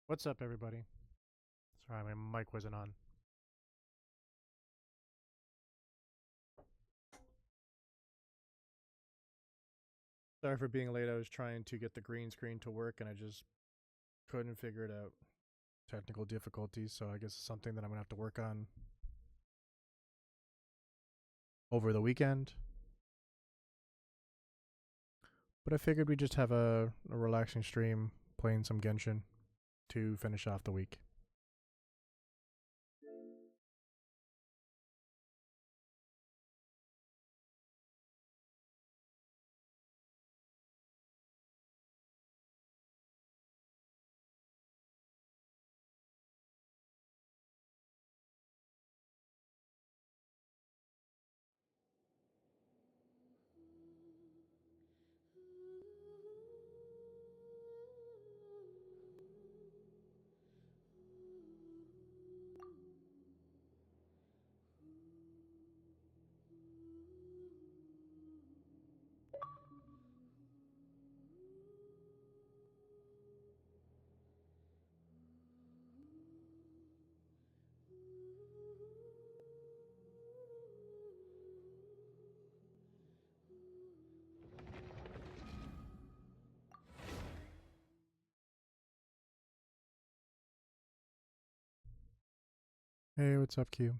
What's up, everybody? Sorry, my mic wasn't on. Sorry for being late. I was trying to get the green screen to work and I just couldn't figure it out. Technical difficulties, so I guess it's something that I'm gonna have to work on over the weekend. But I figured we'd just have a relaxing stream playing some Genshin to finish off the week. Hey, what's up, Q?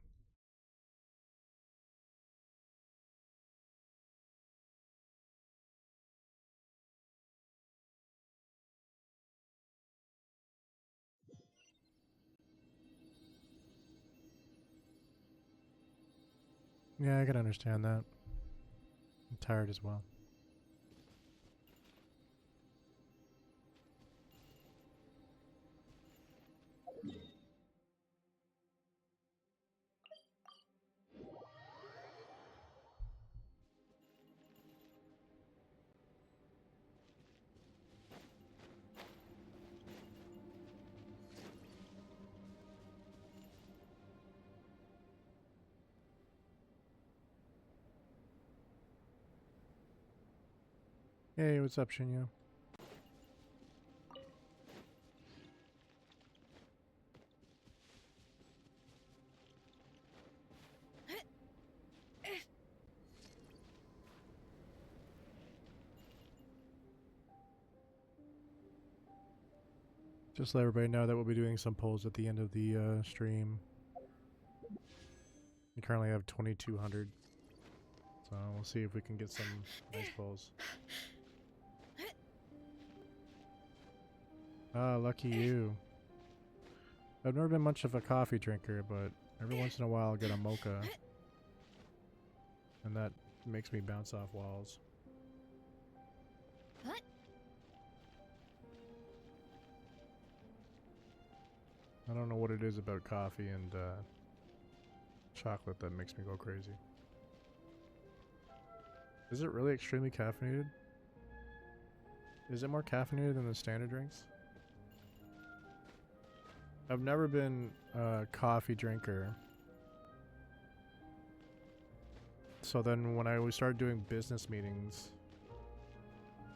Yeah, I can understand that. I'm tired as well. Hey, what's up, Shinya? Just let everybody know that we'll be doing some polls at the end of the stream. We currently have 2,200, so we'll see if we can get some nice polls. Ah, lucky you. I've never been much of a coffee drinker, but every once in a while I'll get a mocha, and that makes me bounce off walls. I don't know what it is about coffee and chocolate that makes me go crazy. Is it really extremely caffeinated? Is it more caffeinated than the standard drinks? I've never been a coffee drinker. So then when I started doing business meetings,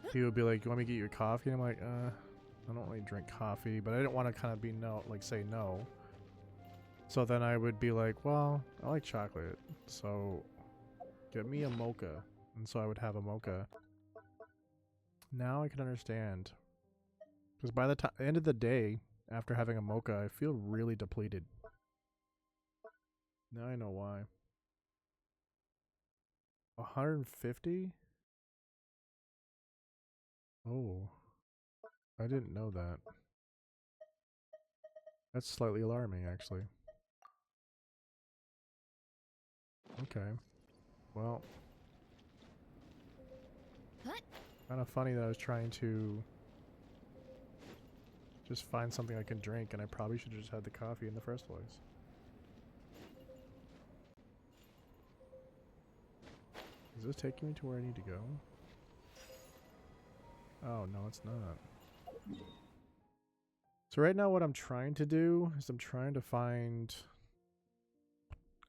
people would be like, "You want me to get you a coffee?" And I'm like, I don't really drink coffee, but I didn't want to kind of be say no. So then I would be like, well, I like chocolate, so get me a mocha. And so I would have a mocha. Now I can understand. Because by the end of the day, after having a mocha, I feel really depleted. Now I know why. 150? Oh, I didn't know that. That's slightly alarming, actually. Okay. Well, kind of funny that I was trying to just find something I can drink, and I probably should have just had the coffee in the first place. Is this taking me to where I need to go? Oh, no, it's not. So right now what I'm trying to do is I'm trying to find...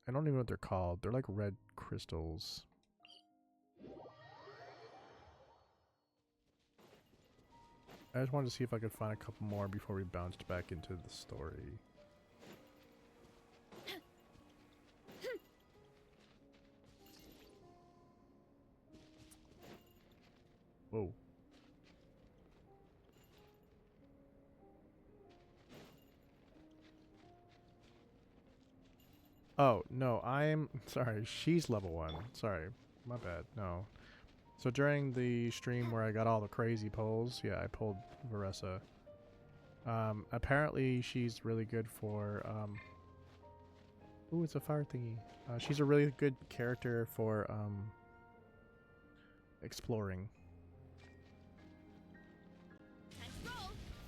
I don't even know what they're called. They're like red crystals. I just wanted to see if I could find a couple more before we bounced back into the story. Whoa. Oh, no, I'm sorry. She's level 1. Sorry. My bad. No. So during the stream where I got all the crazy pulls, yeah, I pulled Varessa. Apparently she's really good for, ooh, it's a fire thingy. She's a really good character for, exploring.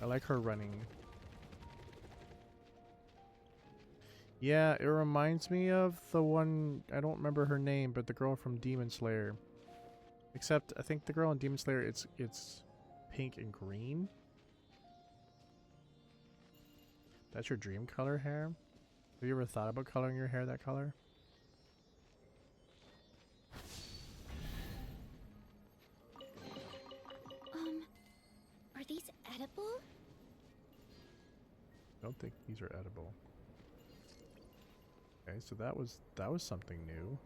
I like her running. Yeah, it reminds me of the one, I don't remember her name, but the girl from Demon Slayer. Except, I think the girl in Demon Slayer, it's pink and green. That's your dream color hair? Have you ever thought about coloring your hair that color? Are these edible? I don't think these are edible. Okay, so that was something new.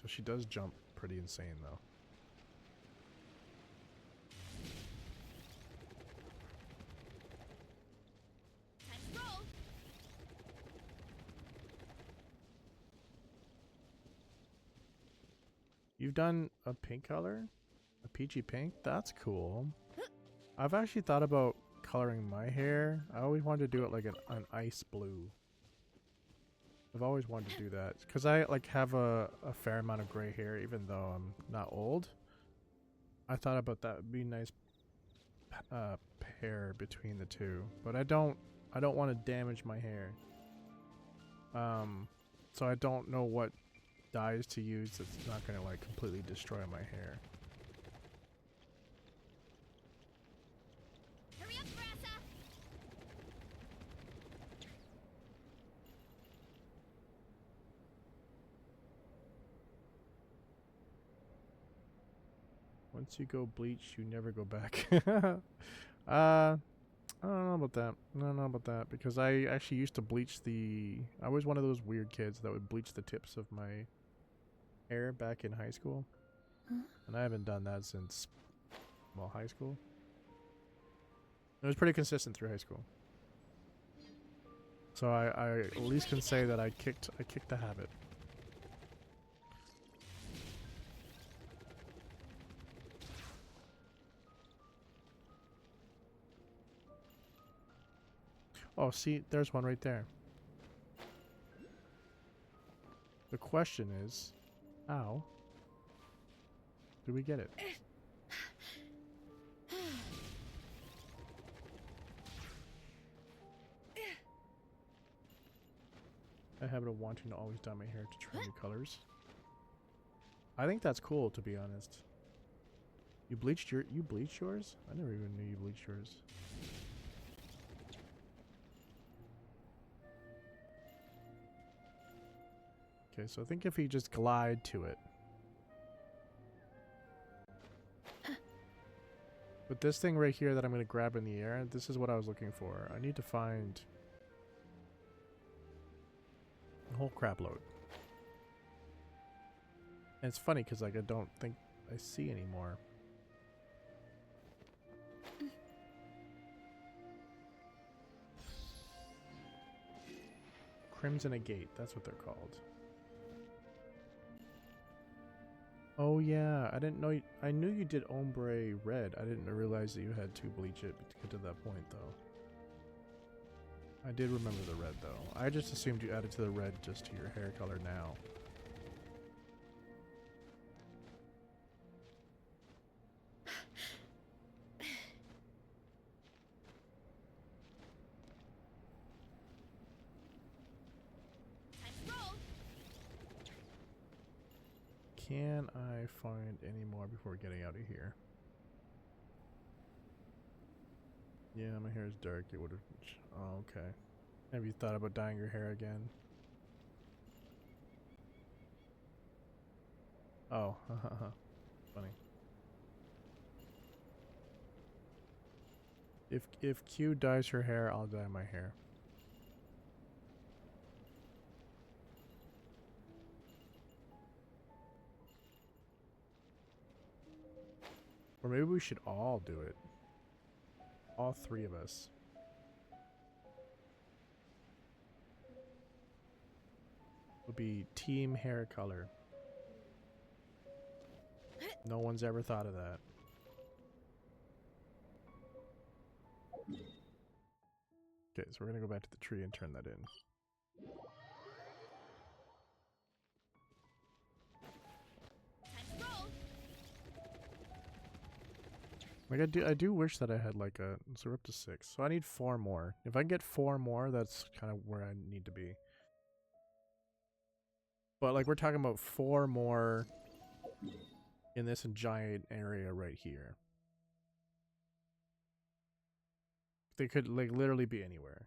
So she does jump pretty insane though. You've done a pink color? A peachy pink? That's cool. I've actually thought about coloring my hair. I always wanted to do it like an ice blue. I've always wanted to do that. Because I like have a fair amount of gray hair even though I'm not old. I thought about that would be a nice pair between the two. But I don't want to damage my hair. So I don't know what dyes to use that's not going to like completely destroy my hair. Hurry up, Brassa! Once you go bleach, you never go back. I don't know about that. I don't know about that because I actually used to bleach I was one of those weird kids that would bleach the tips of my hair back in high school. Huh? And I haven't done that since, well, high school. It was pretty consistent through high school. So I at least can say that I kicked the habit. Oh, see, there's one right there. The question is, how do we get it? I have a wanting to always dye my hair to try new colors. I think that's cool, to be honest. You bleached yours? I never even knew you bleached yours. Okay, so I think if you just glide to it. But this thing right here that I'm going to grab in the air, this is what I was looking for. I need to find a whole crap load. And it's funny because like I don't think I see anymore. Crimson Agate, that's what they're called. Oh yeah, I didn't know. I knew you did ombre red. I didn't realize that you had to bleach it to get to that point, though. I did remember the red, though. I just assumed you added to the red just to your hair color now. Can I find any more before getting out of here? Yeah, my hair is dark. It would have... Oh, okay. Have you thought about dyeing your hair again? Oh, funny. If Q dyes her hair, I'll dye my hair. Or maybe we should all do it. All three of us. Would be team hair color. No one's ever thought of that. Okay, so we're gonna go back to the tree and turn that in. Like I do wish that I had like a, so we're up to 6. So I need 4 more. If I can get 4 more, that's kind of where I need to be. But like we're talking about 4 more in this giant area right here. They could like literally be anywhere.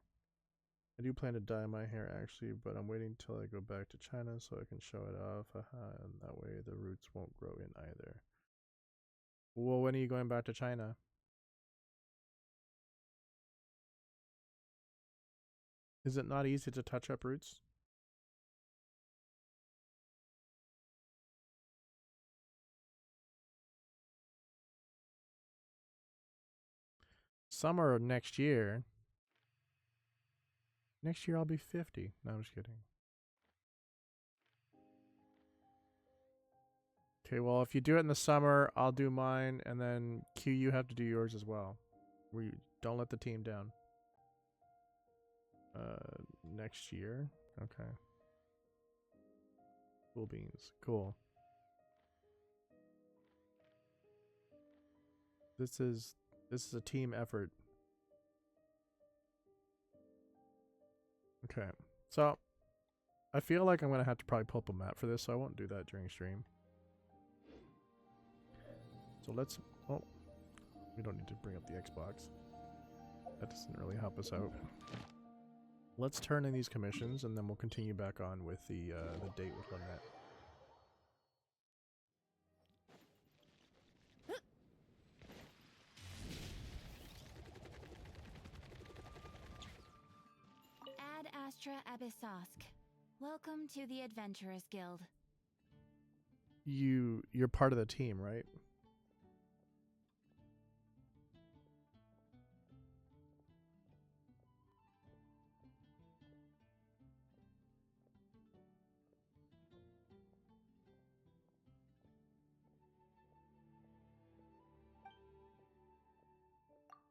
I do plan to dye my hair actually, but I'm waiting till I go back to China so I can show it off. And that way the roots won't grow in either. Well, when are you going back to China? Is it not easy to touch up roots? Summer next year. Next year I'll be 50. No, I'm just kidding. Okay, well, if you do it in the summer, I'll do mine, and then Q, you have to do yours as well. We don't let the team down. Next year? Okay. Cool beans. Cool. This is a team effort. Okay. So, I feel like I'm going to have to probably pull up a map for this, so I won't do that during stream. So let's... Oh. We don't need to bring up the Xbox. That doesn't really help us out. Let's turn in these commissions, and then we'll continue back on with the date with LYNETTE. Ad Astra Abyssosk. Welcome to the Adventurers Guild. You're part of the team, right?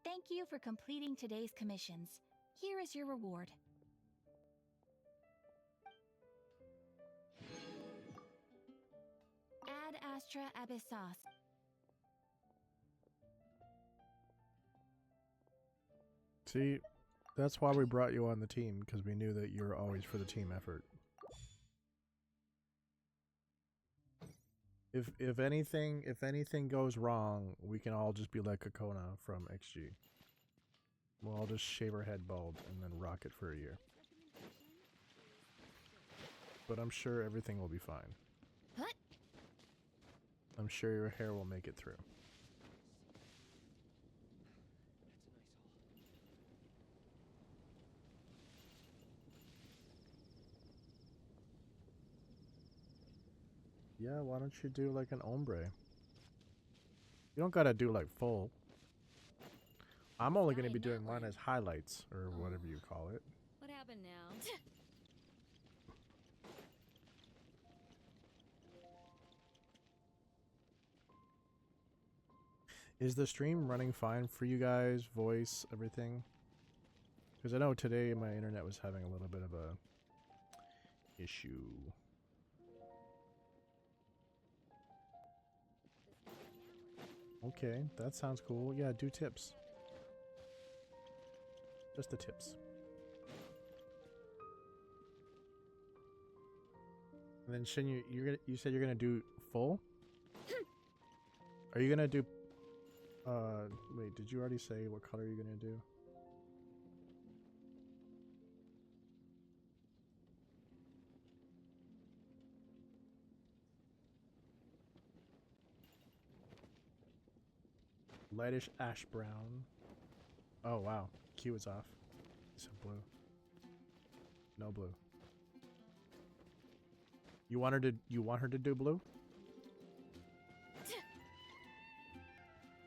Thank you for completing today's commissions. Here is your reward. Ad Astra Abyssosk. See, that's why we brought you on the team, because we knew that you're always for the team effort. If anything goes wrong, we can all just be like Kokona from XG. We'll all just shave our head bald and then rock it for a year. But I'm sure everything will be fine. What? I'm sure your hair will make it through. Yeah, why don't you do like an ombre? You don't gotta do like full. I'm only gonna be doing mine as highlights, or whatever you call it. What happened now? Is the stream running fine for you guys? Voice, everything? Because I know today my internet was having a little bit of a issue. Okay, that sounds cool. Yeah, do tips. Just the tips. And then Shin, you said you're gonna do full? Are you gonna do wait, did you already say what color you're gonna do? Lightish ash brown. Oh wow, Q is off. So blue. No blue. You want her to do blue?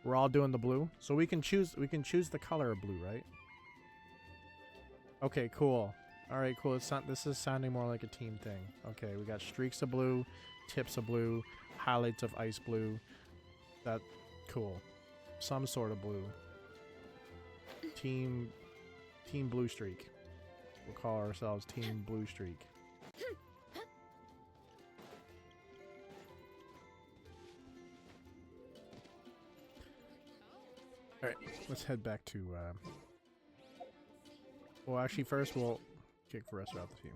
We're all doing the blue, so we can choose the color of blue, right? Okay, cool. All right, cool. This is sounding more like a team thing. Okay, we got streaks of blue, tips of blue, highlights of ice blue. That cool. Some sort of blue. Team Blue Streak. We'll call ourselves Team Blue Streak. Alright, let's head back to, well, actually, first we'll kick Veressa out the team.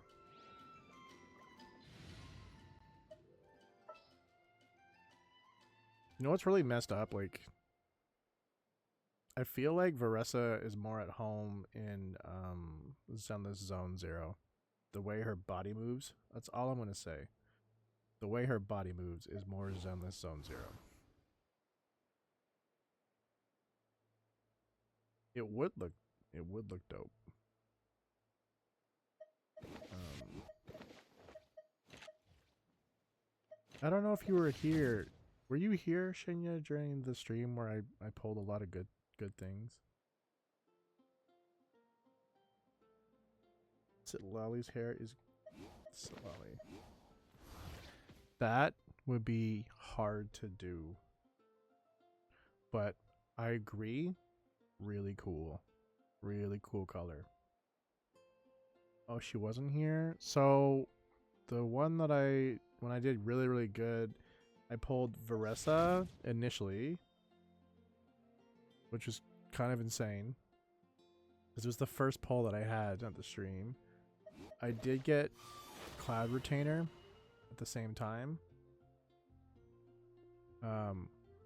You know what's really messed up? Like, I feel like Veressa is more at home in, Zenless Zone Zero. The way her body moves, that's all I'm gonna say. The way her body moves is more Zenless Zone Zero. It would look dope. I don't know if you were here. Were you here, Shinya, during the stream where I pulled a lot of good things? Lolly's hair is Lolly. That would be hard to do. But I agree. Really cool. Really cool color. Oh, she wasn't here? So the one that when I did really good, I pulled Veressa initially, which was kind of insane. This was the first pull that I had at the stream. I did get Cloud Retainer at the same time.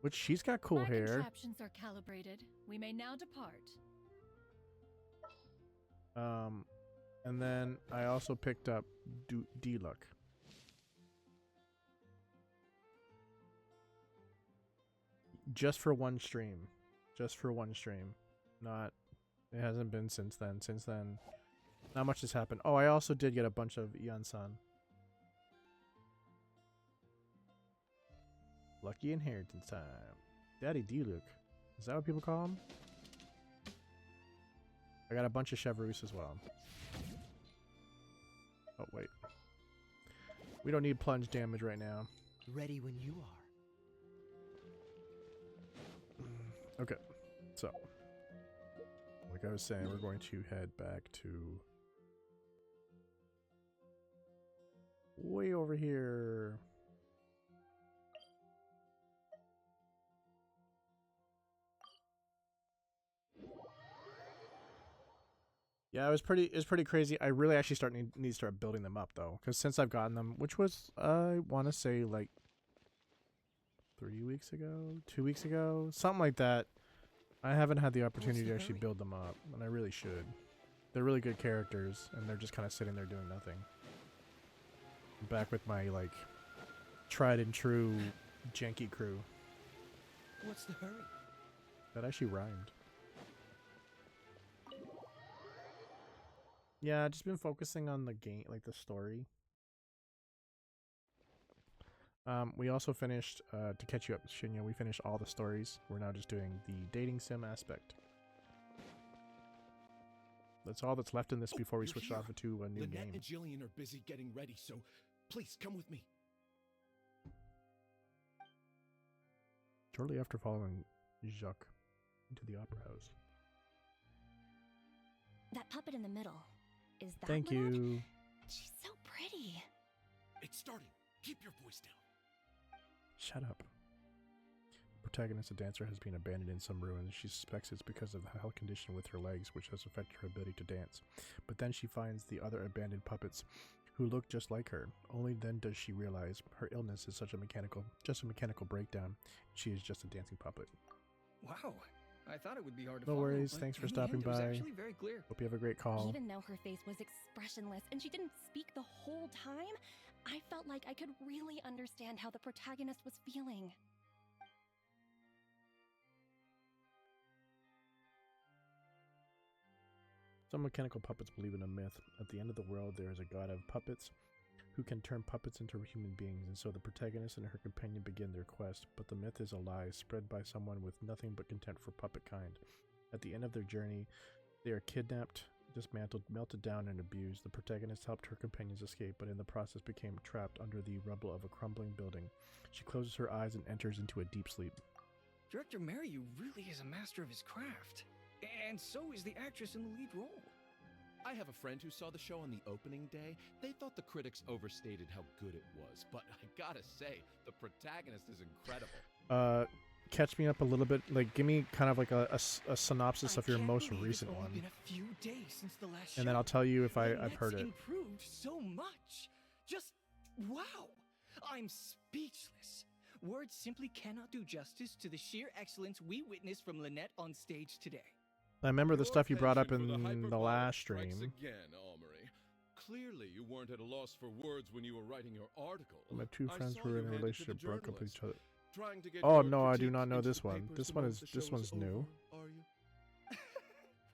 Which she's got cool hair. Contraptions are calibrated. We may now depart. And then I also picked up D-Look. Just for one stream. Just for one stream. Not, it hasn't been since then. Since then, not much has happened. Oh, I also did get a bunch of Eon-san. Lucky inheritance time. Daddy D-Look. Is that what people call him? I got a bunch of Chevrouse as well. Oh, wait. We don't need plunge damage right now. Ready when you are. Okay. So, like I was saying, we're going to head back to way over here. Yeah, it was pretty crazy. I really actually need to start building them up though, because since I've gotten them, which was I want to say like 3 weeks ago, 2 weeks ago, something like that, I haven't had the opportunity to actually build them up, and I really should. They're really good characters, and they're just kind of sitting there doing nothing. I'm back with my like tried and true janky crew. What's the hurry? That actually rhymed. Yeah, I've just been focusing on the game, like the story. We also finished, to catch you up, Shinya, we finished all the stories. We're now just doing the dating sim aspect. That's all that's left in this before we switch off to a new LYNETTE game. and Jillian are busy getting ready, so please come with me. Shortly after following Jacques into the opera house. That puppet in the middle. Is that Thank LYNETTE? you. She's so pretty. It's starting. Keep your voice down. Shut up. The protagonist, a dancer, has been abandoned in some ruins. She suspects it's because of the health condition with her legs, which has affected her ability to dance. But then she finds the other abandoned puppets who look just like her. Only then does she realize her illness is just a mechanical breakdown. She is just a dancing puppet. Wow. I thought it would be hard to No follow, worries. but Thanks for in the stopping end, it was by. actually very clear. Hope you have a great call. Even though her face was expressionless and she didn't speak the whole time, I felt like I could really understand how the protagonist was feeling. Some mechanical puppets believe in a myth. At the end of the world, there is a god of puppets who can turn puppets into human beings, and so the protagonist and her companion begin their quest. But the myth is a lie, spread by someone with nothing but contempt for puppet kind. At the end of their journey, they are kidnapped, dismantled, melted down, and abused. The protagonist helped her companions escape, but in the process became trapped under the rubble of a crumbling building. She closes her eyes and enters into a deep sleep. Director Mariu really is a master of his craft. And so is the actress in the lead role. I have a friend who saw the show on the opening day. They thought the critics overstated how good it was, but I gotta say, the protagonist is incredible. Catch me up a little bit. Like, give me kind of like a synopsis of your most recent one. Been a few days since the last And then I'll tell you if I've heard it. Improved so much. Just wow. I'm speechless. Words simply cannot do justice to the sheer excellence we witnessed from Lynette on stage today. I remember the Your stuff you brought up penchant in for the hyperbolic last strikes stream. Again, Almery. Clearly, you weren't at a loss for words when you were writing your article. My two I friends saw were you in a handed to the relationship, broke up with journalist. each other. Trying to get Oh, your no, I do critique not know into this the one. papers This the one moment is the show new. over, are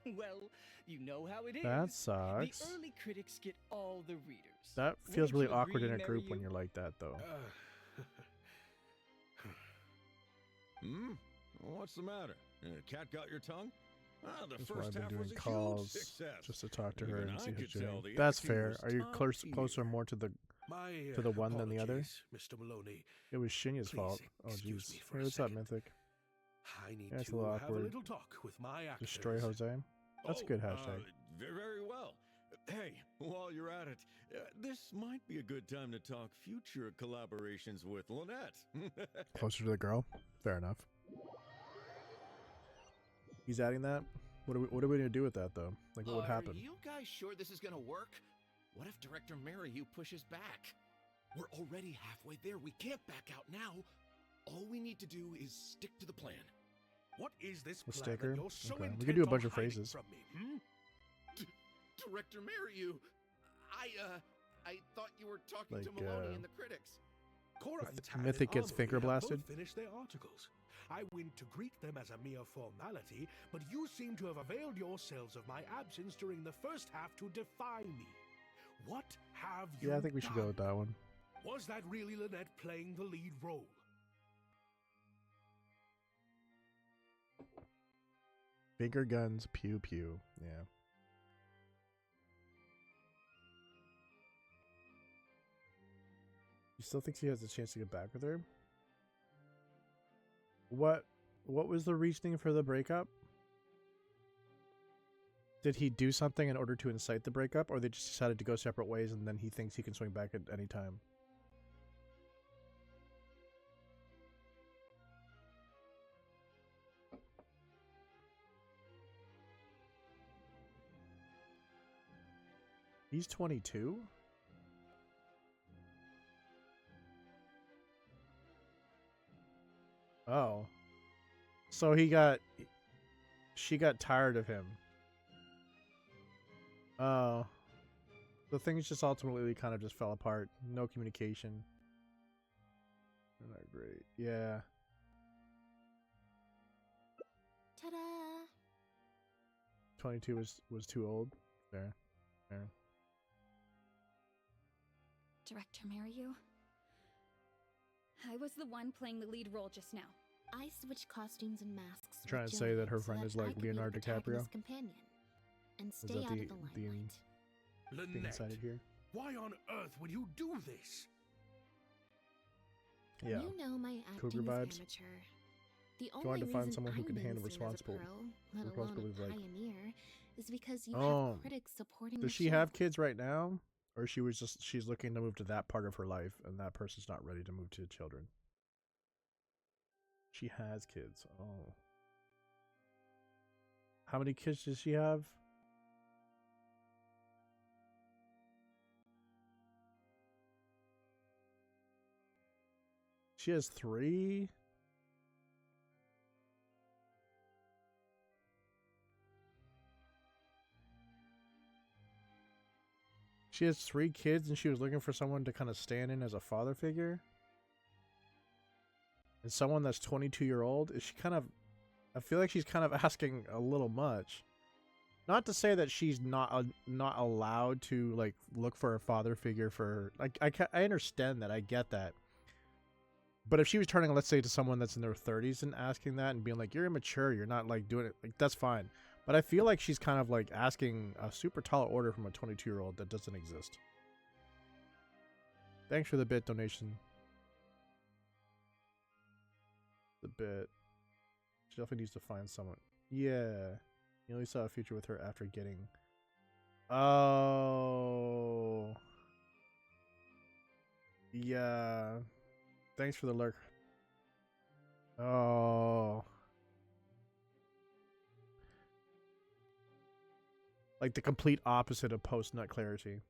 you? Well, you know how it is. That sucks. The early critics get all the readers. That feels Wouldn't really you awkward in agree, a group when Mariu? you're like that, though. What's the matter? Cat got your tongue? Ah, the That's why first I've been half doing was a calls huge success. just to talk to her Even and I see how could she's tell doing. the That's acting fair. was Are you top closer tier. more to the My one than the other? apologies, Mr. Maloney. It was Shinya's Please fault. Oh excuse jeez. me for Hey, a what's up, second. Mythic? I need Yeah, it's a to little have awkward. a little talk with my actors. Destroy Jose. That's a good hashtag. Very well. Hey, while you're at it, this might be a good time to talk future collaborations with Lynette. Closer to the girl. Fair enough. He's adding that. What are we gonna do with that though? Like, what would happen? Are you guys sure this is gonna work? What if Director Mariu pushes back? We're already halfway there. We can't back out now. All we need to do is stick to the plan. What is this A plan sticker? that you're so Okay. We intent could do a on bunch of hiding phrases. from me? Hmm? Director Mariu, I thought you were talking to Like, Maloney and the critics. Cora and If Tad Mythic and gets Armory finger have blasted? both finished their articles. I went to greet them as a mere formality, but you seem to have availed yourselves of my absence during the first half to defy me. What have you Yeah, I think we should go with that one. Was that really Lynette playing the lead role? Bigger guns, pew pew. Yeah. He still thinks he has a chance to get back with her? What was the reasoning for the breakup? Did he do something in order to incite the breakup, or they just decided to go separate ways and then he thinks he can swing back at any time? He's 22? Oh. So she got tired of him. Oh. The things just ultimately kind of just fell apart. No communication. They're not great. Yeah. Ta-da! 22 was too old. Fair. Director Mariu? I was the one playing the lead role just now. I switched costumes and masks. You're trying with to say that Jillian her so friend is I like could be the Leonardo DiCaprio? protagonist's companion and Is stay that out of the the limelight. being Lynette, incited here? why on earth would you do this? Yeah. You know my Cougar acting is vibes. amateur. The wanted only to find reason someone who I'm can being handle seen as a responsible- pro, let alone responsibility a of, like- pioneer, is because you Oh. have critics supporting Does the she show. have kids right now? Or she's looking to move to that part of her life and that person's not ready to move to children? She has kids. Oh. How many kids does she have? She has 3? She has 3 kids and she was looking for someone to kind of stand in as a father figure? And someone that's 22-year-old? Is she kind of... I feel like she's kind of asking a little much. Not to say that she's not allowed to like look for a father figure for like I understand that, I get that. But if she was turning, let's say, to someone that's in their 30s and asking that and being like, you're immature, you're not like doing it, like that's fine. But I feel like she's kind of like asking a super tall order from a 22-year-old that doesn't exist. Thanks for the bit donation. The bit. She definitely needs to find someone. Yeah. You only saw a future with her after getting... Oh. Yeah. Thanks for the lurk. Oh. Like the complete opposite of post-nut clarity.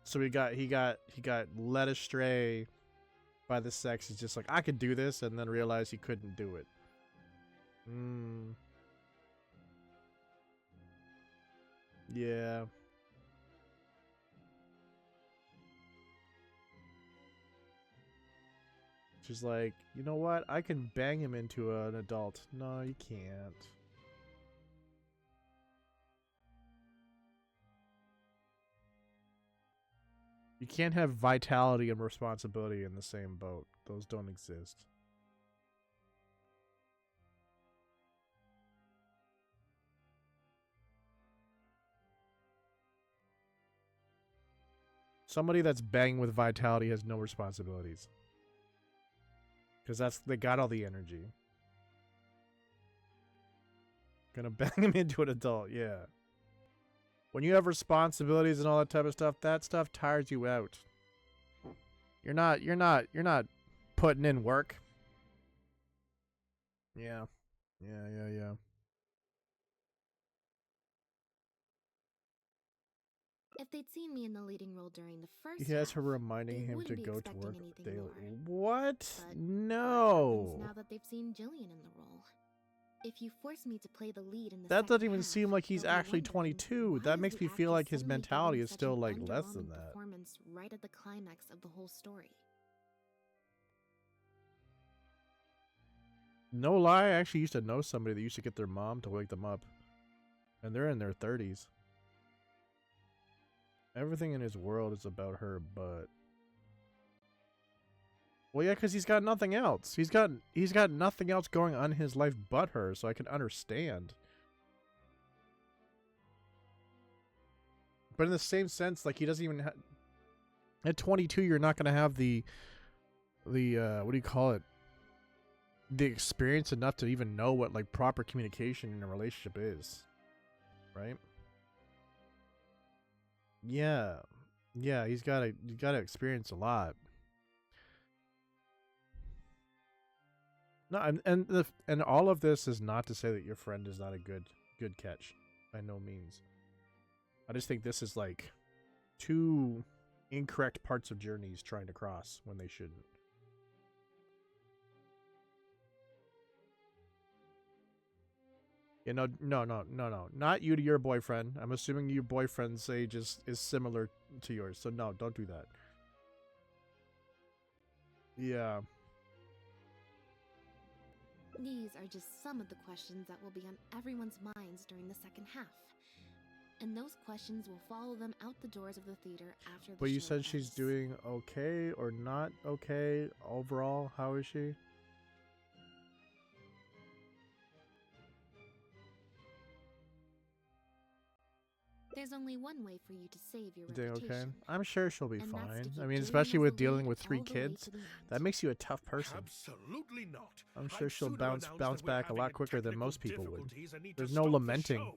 So he got led astray by the sex. He's just like, I could do this, and then realized he couldn't do it. Yeah. She's like, you know what? I can bang him into an adult. No, you can't. You can't have vitality and responsibility in the same boat. Those don't exist. Somebody that's banging with vitality has no responsibilities. Because they got all the energy. Gonna bang him into an adult, yeah. When you have responsibilities and all that type of stuff, that stuff tires you out. You're not putting in work. Yeah. Yeah. If they'd seen me in the leading role during the first He has half, her reminding they him to wouldn't be go to expecting work anything daily. more. What? But No. now that they've seen Jillian in the role. If you force me to play the lead in the That doesn't second even half, seem like he's they'll be actually wondering, 22. why That is makes the me feel actress like his suddenly mentality giving is such still an like less than underwhelming that. performance right at the climax of the whole story? No lie, I actually used to know somebody that used to get their mom to wake them up. And they're in their 30s. Everything in his world is about her, but... Well, yeah, because he's got nothing else. He's got nothing else going on in his life but her, so I can understand. But in the same sense, like, he doesn't even have... At 22, you're not going to have the what do you call it? The experience enough to even know what, like, proper communication in a relationship is. Right? Yeah. Yeah, you gotta experience a lot. No, and all of this is not to say that your friend is not a good catch. By no means. I just think this is like two incorrect parts of journeys trying to cross when they shouldn't. Yeah, no. Not you to your boyfriend. I'm assuming your boyfriend's age is similar to yours. So no, don't do that. Yeah. These are just some of the questions that will be on everyone's minds during the second half. And those questions will follow them out the doors of the theater after the But you show said she's ends. doing okay or not okay overall. How is she? There's only one way for you to save your Doing reputation. okay? I'm sure she'll be And that's to fine. keep I mean, Jillian especially as with the dealing lead with 3 all the way kids. to the end. That makes you a tough person. Absolutely not. I'm sure I'd she'll sooner bounce announce that we're back a lot having quicker than most technical people would. difficulties and need to There's no stop the lamenting. show.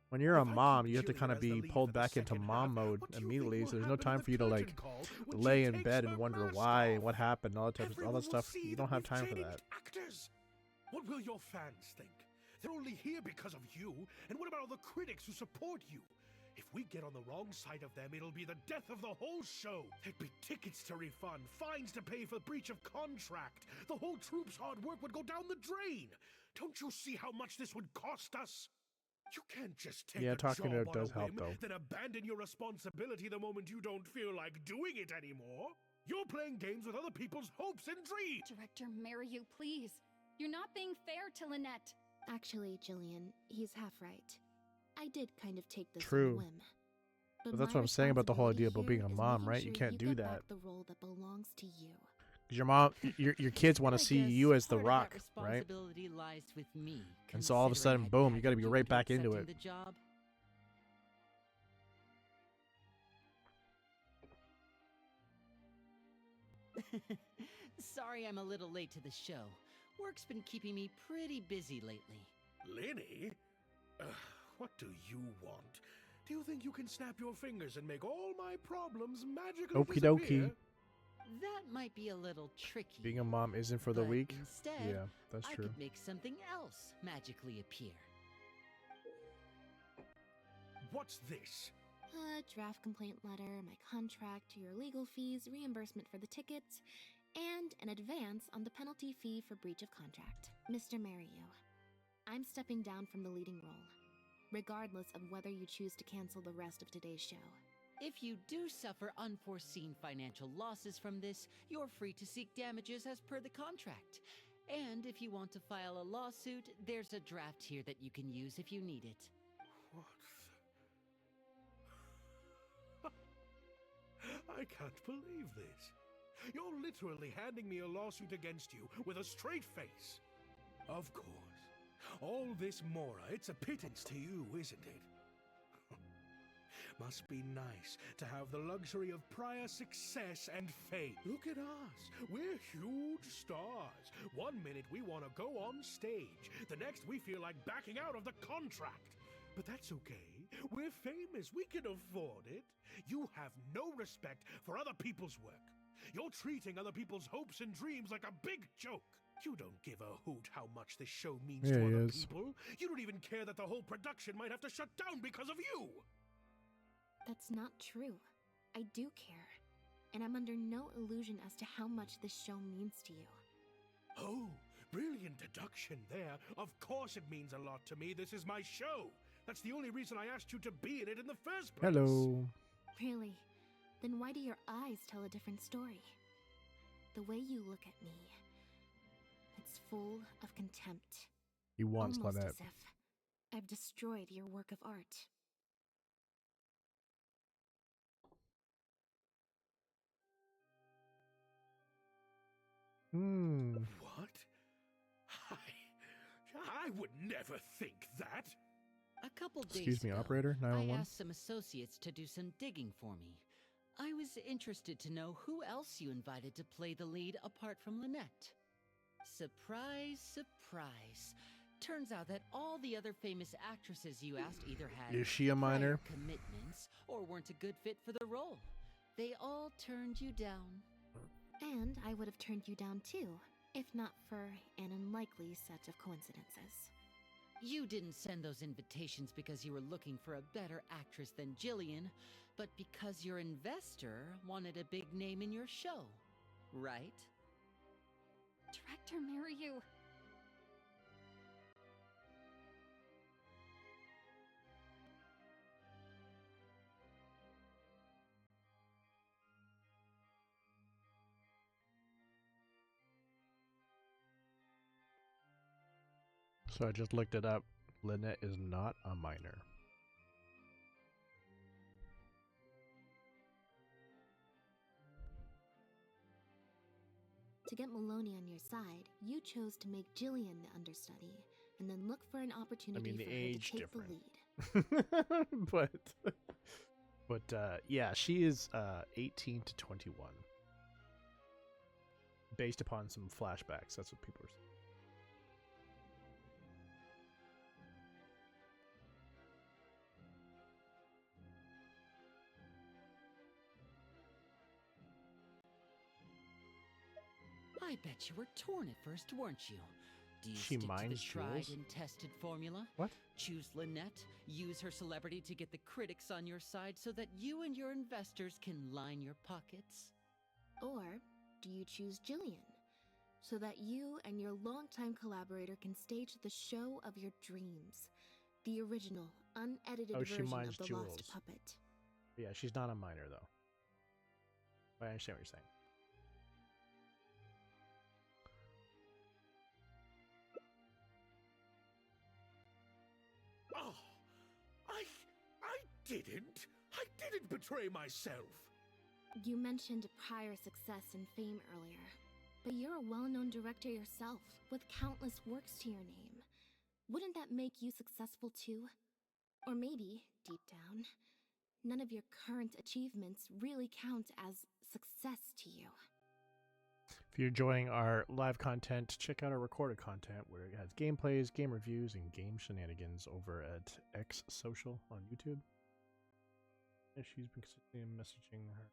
When you're a If I mom, keep you have to Jillian kind of as the be lead pulled for the back into second mom half, mode what do you immediately, think so will there's no happen time in for you the to like curtain call when lay she in takes bed her and wonder mask why and off? what happened, all that Everyone will stuff. see You that don't have we've time for changed that. actors. What will your fans think? They're only here because of you. And what about all the critics who support you? If we get on the wrong side of them, it'll be the death of the whole show. There'd be tickets to refund, fines to pay for breach of contract. The whole troupe's hard work would go down the drain. Don't you see how much this would cost us? You can't just take Yeah, a talking job it out on does a help, whim, though. then abandon your responsibility the moment you don't feel like doing it anymore. You're playing games with other people's hopes and dreams! Director Mariu, please. You're not being fair to Lynette. Actually, Jillian, he's half right. I did kind of take this on True. a whim. But that's my what I'm saying about the whole idea about responsibility being a here is mom, making right? sure You can't you do get that. back the role that belongs to you. 'Cause your mom, your kids want to see you as the part of Rock, that right? responsibility lies with me. And so all of a sudden, considering boom, I'd you got to be guided right into back into accepting it. the job. Sorry I'm a little late to the show. Work's been keeping me pretty busy lately. Linny? What do you want? Do you think you can snap your fingers and make all my problems magically Okie disappear? dokie. That might be a little tricky. Being a mom isn't for the but weak. Instead, Yeah, that's I true. could make something else magically appear. What's this? A draft complaint letter, my contract, your legal fees, reimbursement for the tickets, and an advance on the penalty fee for breach of contract. Mr. Mariu, I'm stepping down from the leading role, regardless of whether you choose to cancel the rest of today's show. If you do suffer unforeseen financial losses from this, you're free to seek damages as per the contract. And if you want to file a lawsuit, there's a draft here that you can use if you need it. What the... I can't believe this. You're literally handing me a lawsuit against you with a straight face. Of course. All this Mora, it's a pittance to you, isn't it? Must be nice to have the luxury of prior success and fame. Look at us. We're huge stars. One minute we want to go on stage. The next we feel like backing out of the contract. But that's okay. We're famous. We can afford it. You have no respect for other people's work. You're treating other people's hopes and dreams like a big joke. You don't give a hoot how much this show means to other people. You don't even care that the whole production might have to shut down because of you. That's not true. I do care. And I'm under no illusion as to how much this show means to you. Oh, brilliant deduction there. Of course it means a lot to me. This is my show. That's the only reason I asked you to be in it in the first place. Hello. Really? Then why do your eyes tell a different story? The way you look at me, it's full of contempt. He wants Almost Lynette. as if I've destroyed your work of art. What? I would never think that. A couple days Excuse me, ago, operator, I 911. asked some associates to do some digging for me. I was interested to know who else you invited to play the lead apart from Lynette. Surprise, surprise. Turns out that all the other famous actresses you asked either had Is she a minor? prior commitments or weren't a good fit for the role. They all turned you down. And I would have turned you down too, if not for an unlikely set of coincidences. You didn't send those invitations because you were looking for a better actress than Jillian, but because your investor wanted a big name in your show, right? Director Mariu. So I just looked it up. Lynette is not a minor. To get Maloney on your side, you chose to make Jillian the understudy, and then look for an opportunity the for her age to take difference. the lead. but yeah, she is 18 to 21. Based upon some flashbacks, that's what people are saying. I bet you were torn at first, weren't you? Do you She stick to the mines tried jewels? and tested formula? What? Choose Lynette, use her celebrity to get the critics on your side so that you and your investors can line your pockets? Or do you choose Jillian, so that you and your longtime collaborator can stage the show of your dreams, the original, unedited Oh, she version mines of the jewels. Lost Puppet? Yeah, she's not a minor though. I understand what you're saying. didn't. I didn't betray myself. You mentioned prior success and fame earlier, but you're a well-known director yourself, with countless works to your name. Wouldn't that make you successful too? Or maybe, deep down, none of your current achievements really count as success to you. If you're enjoying our live content, check out our recorded content where it has gameplays, game reviews, and game shenanigans over at ETHERxSOCIAL on YouTube. And she's been consistently messaging her.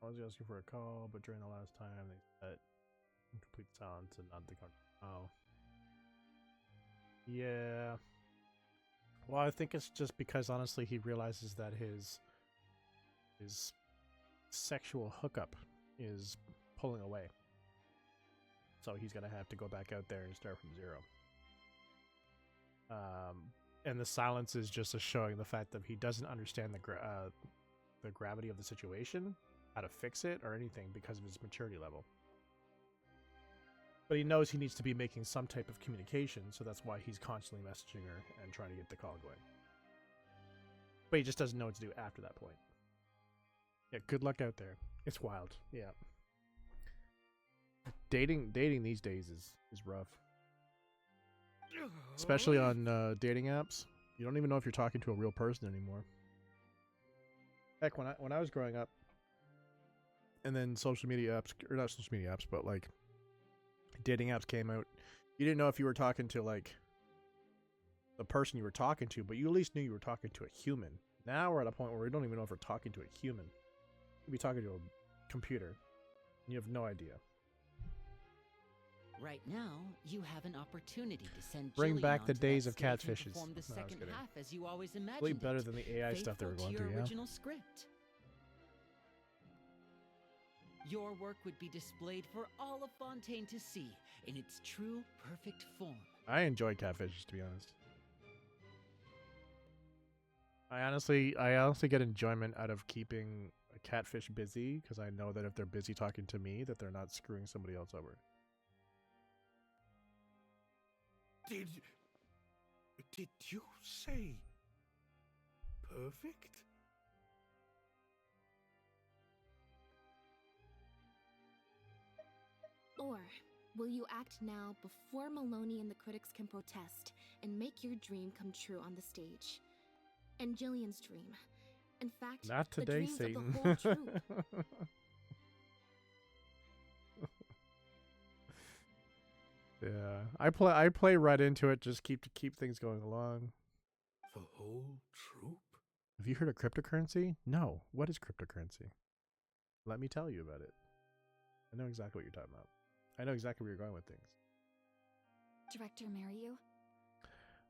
I was asking for a call, but during the last time they said complete silence and not the contact. Oh. Yeah. Well, I think it's just because honestly he realizes that his sexual hookup is pulling away. So he's gonna have to go back out there and start from zero. And the silence is just showing the fact that he doesn't understand the gravity of the situation, how to fix it, or anything because of his maturity level. But he knows he needs to be making some type of communication, so that's why he's constantly messaging her and trying to get the call going. But he just doesn't know what to do after that point. Yeah, good luck out there. It's wild. Yeah. Dating these days is rough. Especially on dating apps. You don't even know if you're talking to a real person anymore. Heck, when I was growing up, and then social media apps, or not social media apps, but like dating apps came out, you didn't know if you were talking to like the person you were talking to, but you at least knew you were talking to a human. Now we're at a point where we don't even know if we're talking to a human. You'd be talking to a computer, and you have no idea. Right now, you have an opportunity to send Bring Jillian back the onto days that of stage and catfishes. perform the No, I was second kidding. half as you always imagined Way better it, than the AI stuff they were faithful going to through, your yeah. original script. Your work would be displayed for all of Fontaine to see in its true, perfect form. I enjoy catfishes, to be honest. I honestly get enjoyment out of keeping a catfish busy, because I know that if they're busy talking to me, that they're not screwing somebody else over. Did you say perfect? Or will you act now before Maloney and the critics can protest and make your dream come true on the stage? And Jillian's dream. In fact, Not today, the dreams Satan. of the whole troupe. Yeah, I play right into it, just keep things going along. The whole troop? Have you heard of cryptocurrency? No. What is cryptocurrency? Let me tell you about it. I know exactly what you're talking about. I know exactly where you're going with things. Director Mariu?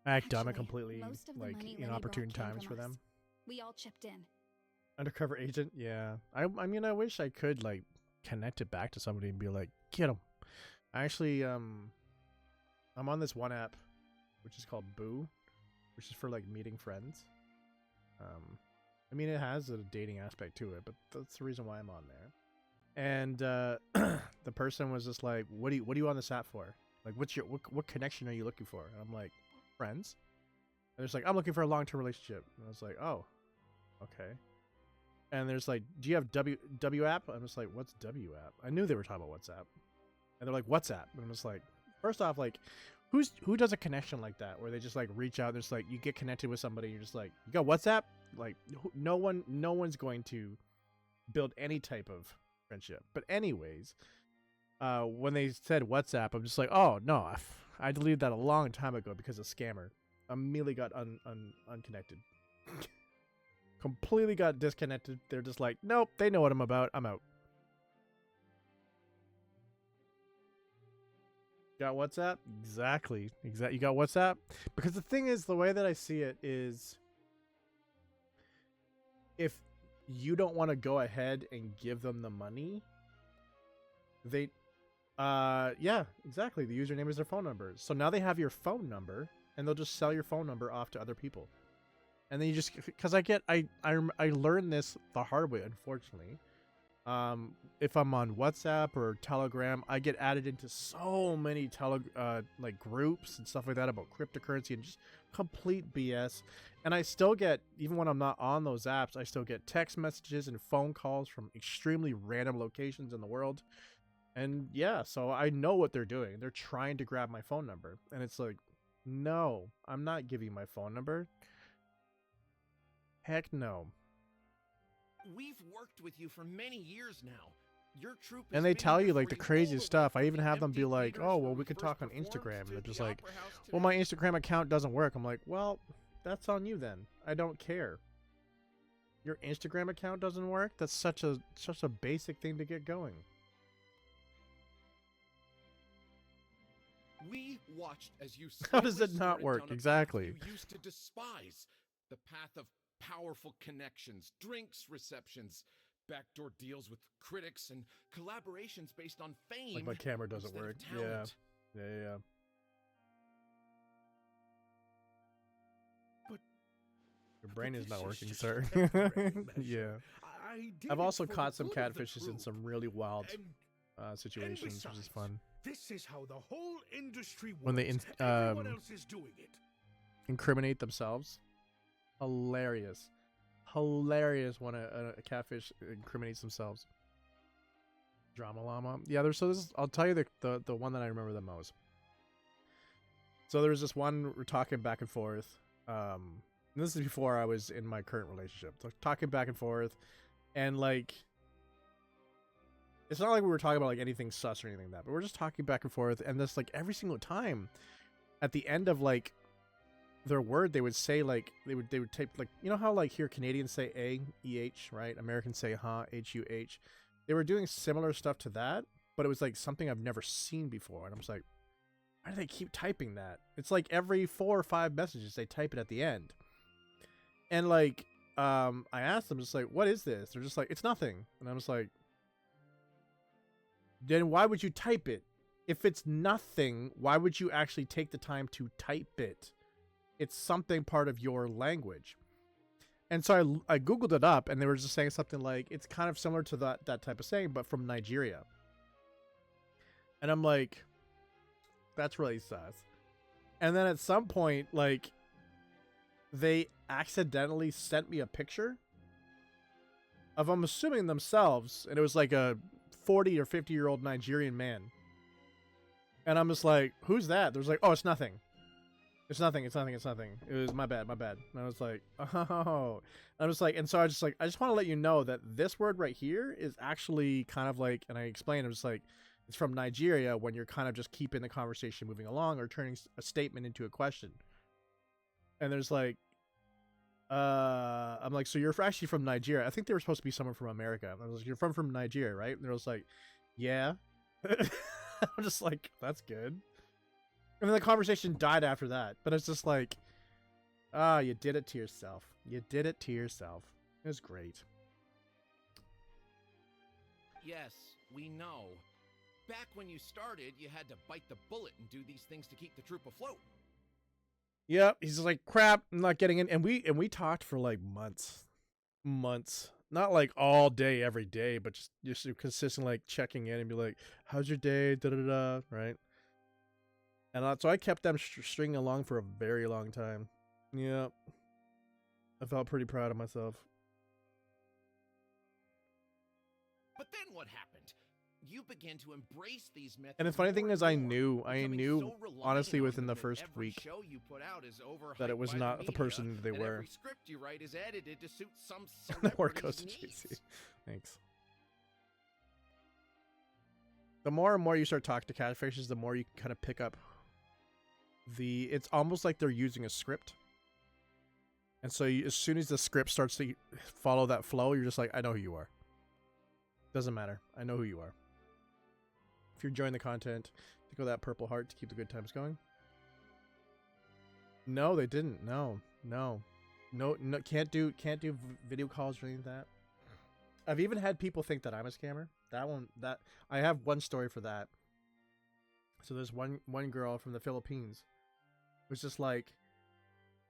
I've done it Actually, completely, most of the like, money inopportune Lenny brought came times for from them. us. We all chipped in. Undercover agent? Yeah. I mean, I wish I could, like, connect it back to somebody and be like, get them. I actually, I'm on this one app, which is called Boo, which is for, like, meeting friends. I mean, it has a dating aspect to it, but that's the reason why I'm on there. And the person was just like, what are you on this app for? Like, what connection are you looking for? And I'm like, friends. And there's like, I'm looking for a long-term relationship. And I was like, oh, okay. And there's like, do you have W app? I'm just like, what's W app? I knew they were talking about WhatsApp. And they're like, WhatsApp. And I'm just like, first off, like, who does a connection like that where they just like reach out? There's like, you get connected with somebody, and you're just like, you got WhatsApp? Like, no one's going to build any type of friendship. But anyways, when they said WhatsApp, I'm just like, oh no, I deleted that a long time ago because of scammer. Immediately got unconnected. Completely got disconnected. They're just like, nope, they know what I'm about. I'm out. Got WhatsApp? Exactly. You got WhatsApp? Because the thing is, the way that I see it is, if you don't want to go ahead and give them the money, they, yeah, exactly. The username is their phone number. So now they have your phone number, and they'll just sell your phone number off to other people. And then you just, because I learned this the hard way, unfortunately. If I'm on WhatsApp or Telegram, I get added into so many like groups and stuff like that about cryptocurrency and just complete BS. And I still get, even when I'm not on those apps, I still get text messages and phone calls from extremely random locations in the world. And yeah, so I know what they're doing. They're trying to grab my phone number. And it's like, no, I'm not giving you my phone number. Heck no. We've worked with you for many years now. Your troop And they tell you like the craziest stuff. I even have them be like, oh, well, we could talk on Instagram. And they're just like, well, my Instagram account doesn't work. I'm like, well, that's on you then. I don't care. Your Instagram account doesn't work? That's such a basic thing to get going. We watched as you How does it not work? Exactly. You used to despise the path of powerful connections, drinks receptions, backdoor deals with critics, and collaborations based on fame. Like my camera doesn't work. Yeah. Yeah. But your brain is not this working, just sir. a temporary measure. Yeah. I did I've it also for caught the some good of the catfishes in troop. some really wild And situations, which is besides, fun. This is how the whole industry works. When they Everyone else is doing it. incriminate themselves. Hilarious. Hilarious when a catfish incriminates themselves. Drama llama. Yeah, I'll tell you the one that I remember the most. So there's this one, we're talking back and forth. And this is before I was in my current relationship. So talking back and forth, and like, it's not like we were talking about like anything sus or anything like that, but we're just talking back and forth, and this like every single time, at the end of like their word, they would say like they would type like, you know how like here Canadians say A-E-H, right? Americans say H-U-H. They were doing similar stuff to that, but it was like something I've never seen before, and I'm just like, why do they keep typing that? It's like every 4 or 5 messages they type it at the end. And like I asked them, just like, what is this? They're just like, it's nothing. And I'm just like, then why would you type it? If it's nothing, why would you actually take the time to type it? It's something part of your language. And so I Googled it up, and they were just saying something like, it's kind of similar to that type of saying, but from Nigeria. And I'm like, that's really sus. And then at some point, like, they accidentally sent me a picture of, I'm assuming, themselves, and it was like a 40 or 50-year-old Nigerian man. And I'm just like, who's that? There's like, oh, it's nothing. It's nothing. It's nothing. It's nothing. It was my bad. My bad. And I was like, oh. And I was like, and so I was just like, I just want to let you know that this word right here is actually kind of like, and I explained, it was like, it's from Nigeria when you're kind of just keeping the conversation moving along or turning a statement into a question. And there's like, I'm like, so you're actually from Nigeria. I think they were supposed to be someone from America. I was like, you're from Nigeria, right? And they was like, yeah. I'm just like, that's good. And then the conversation died after that. But it's just like, you did it to yourself. You did it to yourself. It was great. Yes, we know. Back when you started, you had to bite the bullet and do these things to keep the troop afloat. Yep, he's just like, crap, I'm not getting in. And we talked for like months. Not like all day, every day, but just consistent, like checking in and be like, how's your day? Da da da, right? And so I kept them stringing along for a very long time. Yep. I felt pretty proud of myself. But then what happened? You began to embrace these methods. And the funny thing is, I knew honestly so within the that first every week show you put out is that it was overhyped by not the media, person they and were. Every script you write is edited to suit some The work goes to celebrity's JC. needs. Thanks. The more and more you start talking to catfishes, the more you can kind of pick up it's almost like they're using a script. And so as soon as the script starts to follow that flow, you're just like, I know who you are. Doesn't matter. I know who you are. If you're enjoying the content, tickle that purple heart to keep the good times going. No, they didn't. No. Can't do video calls or anything like that. I've even had people think that I'm a scammer. I have one story for that. So there's one girl from the Philippines who's just like,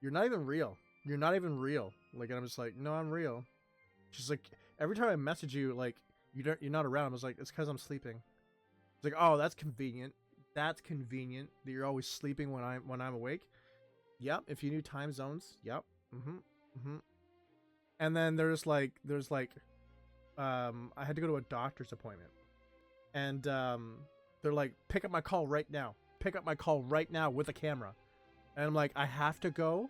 you're not even real. You're not even real. Like, and I'm just like, no, I'm real. She's like, every time I message you, like, you're not around. I was like, it's because I'm sleeping. It's like, oh, that's convenient. That's convenient that you're always sleeping when I'm awake. Yep. If you knew time zones. Yep. And then there's like I had to go to a doctor's appointment, and they're like, pick up my call right now. Pick up my call right now with a camera. And I'm like, I have to go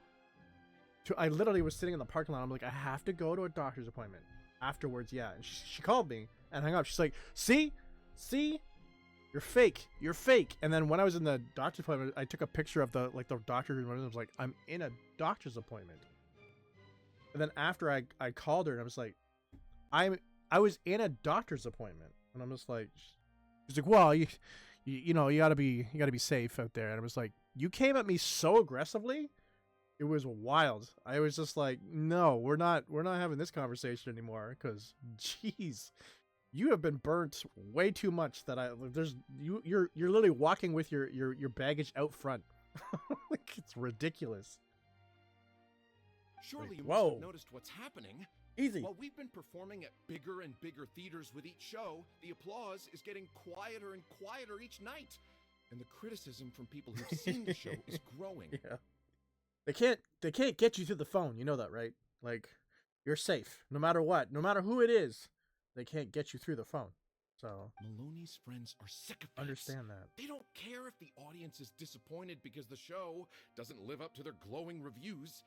to. I literally was sitting in the parking lot. I'm like, I have to go to a doctor's appointment afterwards. Yeah. And she called me and hung up. She's like, see, you're fake. You're fake. And then when I was in the doctor's appointment, I took a picture of the doctor who was like, I'm in a doctor's appointment. And then after I called her and I was like, I was in a doctor's appointment. And I'm just like, she's like, well, you know, you gotta be safe out there. And I was like, you came at me so aggressively. It was wild. I was just like, no, we're not having this conversation anymore. Cause jeez, you have been burnt way too much that you're literally walking with your baggage out front. Like, it's ridiculous. Surely you whoa. must have noticed what's happening. Easy. While we've been performing at bigger and bigger theaters with each show, the applause is getting quieter and quieter each night. And the criticism from people who've seen the show is growing. Yeah. They can't get you through the phone. You know that, right? Like, you're safe. No matter what. No matter who it is, they can't get you through the phone. So Maloney's friends are sycophants. Understand that. They don't care if the audience is disappointed because the show doesn't live up to their glowing reviews.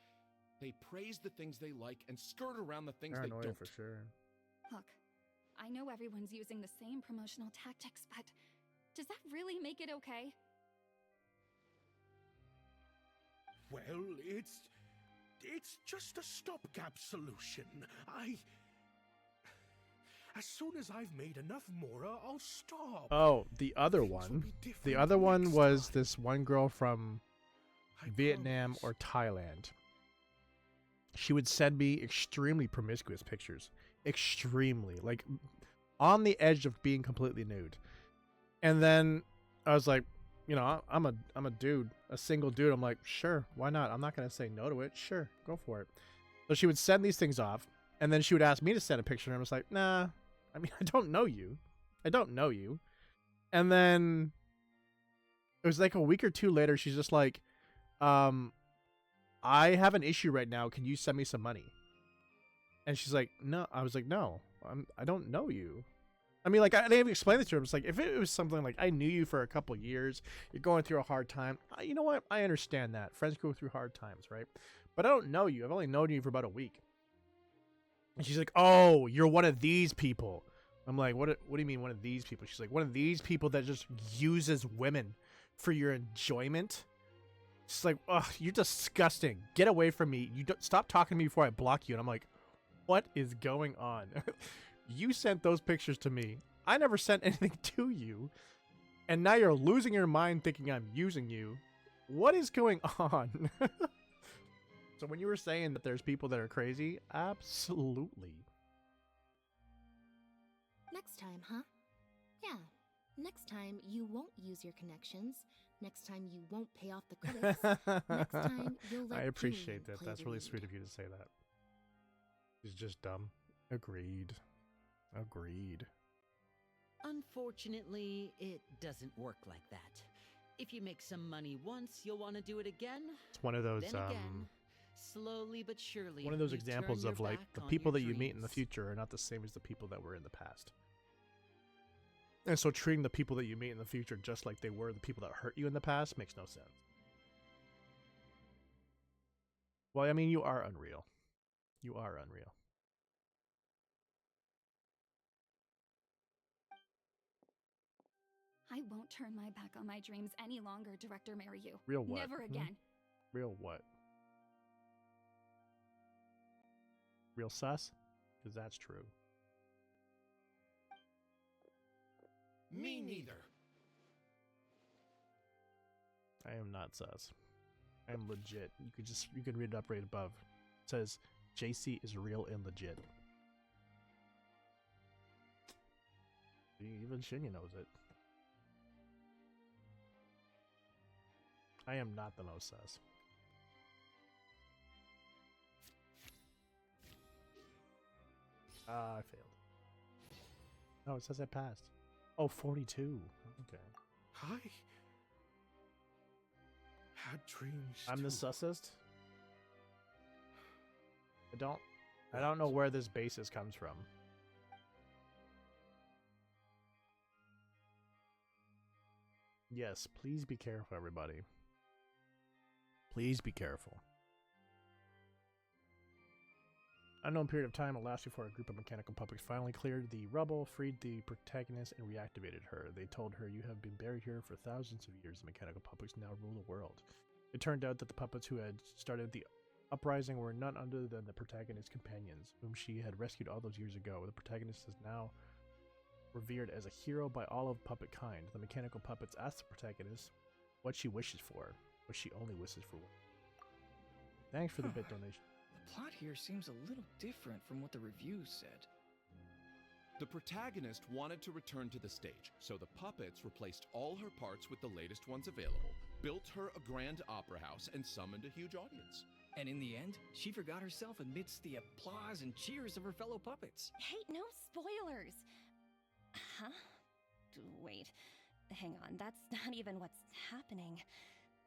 They praise the things they like and skirt around the things they don't. For sure. Look, I know everyone's using the same promotional tactics, but does that really make it okay? Well, it's just a stopgap solution. As soon as I've made enough Mora, I'll stop. Oh, the other one. The other one was this one girl from Vietnam or Thailand. She would send me extremely promiscuous pictures. Extremely. Like, on the edge of being completely nude. And then I was like, you know, I'm a dude. A single dude. I'm like, sure, why not? I'm not going to say no to it. Sure, go for it. So she would send these things off. And then she would ask me to send a picture. And I was like, nah. I mean, I don't know you. And then it was like a week or two later. She's just like, I have an issue right now. Can you send me some money? And she's like, no. I was like, no, I don't know you. I mean, like, I didn't even explain it to her. It's like, if it was something like, I knew you for a couple years, you're going through a hard time. You know what? I understand that. Friends go through hard times, right? But I don't know you. I've only known you for about a week. And she's like, oh, you're one of these people. I'm like, what do you mean one of these people? She's like, one of these people that just uses women for your enjoyment. She's like, ugh, you're disgusting. Get away from me. Stop talking to me before I block you. And I'm like, what is going on? You sent those pictures to me. I never sent anything to you. And now you're losing your mind thinking I'm using you. What is going on? So when you were saying that there's people that are crazy, absolutely. Next time, huh? Yeah. Next time, you won't use your connections. Next time, you won't pay off the critics. Next time, you'll let I appreciate Julian that. play That's the really lead. sweet of you to say that. He's just dumb. Agreed. Unfortunately, it doesn't work like that. If you make some money once, you'll want to do it again. It's one of those Then again, slowly but surely. one of those you examples turn of your like back the on people your that you meet in the dreams. future are not the same as the people that were in the past. And so treating the people that you meet in the future just like they were the people that hurt you in the past makes no sense. Well, I mean, you are unreal. You are unreal. I won't turn my back on my dreams any longer, Director Mariyu. Real what? Never again. Real what? Real sus? Because that's true. Me neither. I am not sus. I am legit. You can read it up right above. It says JC is real and legit. Even Shinya knows it. I am not the most sus. I failed. Oh, it says I passed. Oh, 42. Okay. I had dreams. I'm the too. sussest. I don't know where this basis comes from. Yes, please be careful, everybody. Please be careful. Unknown period of time elapsed before a group of mechanical puppets finally cleared the rubble, freed the protagonist, and reactivated her. They told her, "You have been buried here for thousands of years. The mechanical puppets now rule the world." It turned out that the puppets who had started the uprising were none other than the protagonist's companions, whom she had rescued all those years ago. The protagonist is now revered as a hero by all of puppet kind. The mechanical puppets ask the protagonist what she wishes for, but she only wishes for one. Thanks for the bit donation. The plot here seems a little different from what the reviews said. The protagonist wanted to return to the stage, so the puppets replaced all her parts with the latest ones available, built her a grand opera house, and summoned a huge audience. And in the end, she forgot herself amidst the applause and cheers of her fellow puppets. Hey, no spoilers! Huh? Wait, hang on, that's not even what's happening.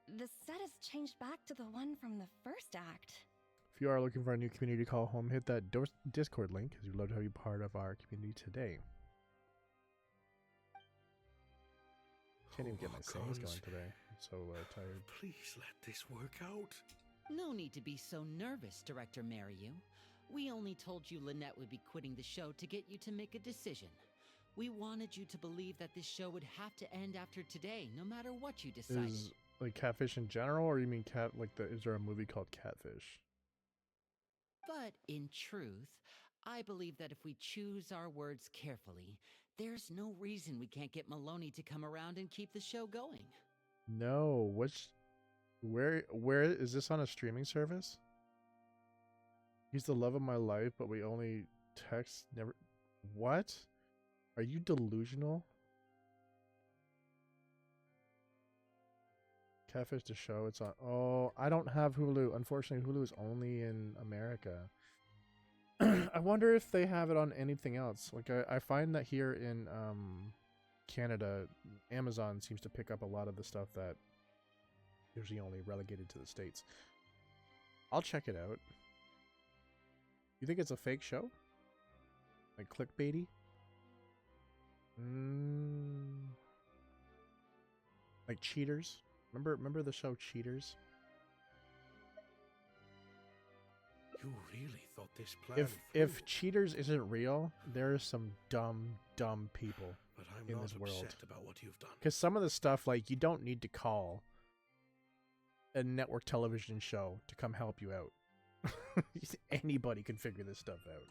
The set has changed back to the one from the first act. If you are looking for a new community to call home, hit that Discord link, because we'd love to have you part of our community today. Can't even get my sayings going today. I'm so tired. Please let this work out. No need to be so nervous, Director Mariu. We only told you Lynette would be quitting the show to get you to make a decision. We wanted you to believe that this show would have to end after today, no matter what you decided. Is like Catfish in general, or you mean is there a movie called Catfish? But in truth, I believe that if we choose our words carefully, there's no reason we can't get Maloney to come around and keep the show going. No, where is this on a streaming service? He's the love of my life, but we only text, never. What? Are you delusional? Catfish the show, it's on. Oh, I don't have Hulu. Unfortunately, Hulu is only in America. I wonder if they have it on anything else. Like I find that here in Canada, Amazon seems to pick up a lot of the stuff that usually only relegated to the States. I'll check it out. You think it's a fake show? Like clickbaity? Like Cheaters? Remember the show Cheaters? You really thought this plan If Cheaters isn't real, there are some dumb people but I'm in not this world. upset about what you've done. Because some of the stuff, like, you don't need to call a network television show to come help you out. Anybody can figure this stuff out.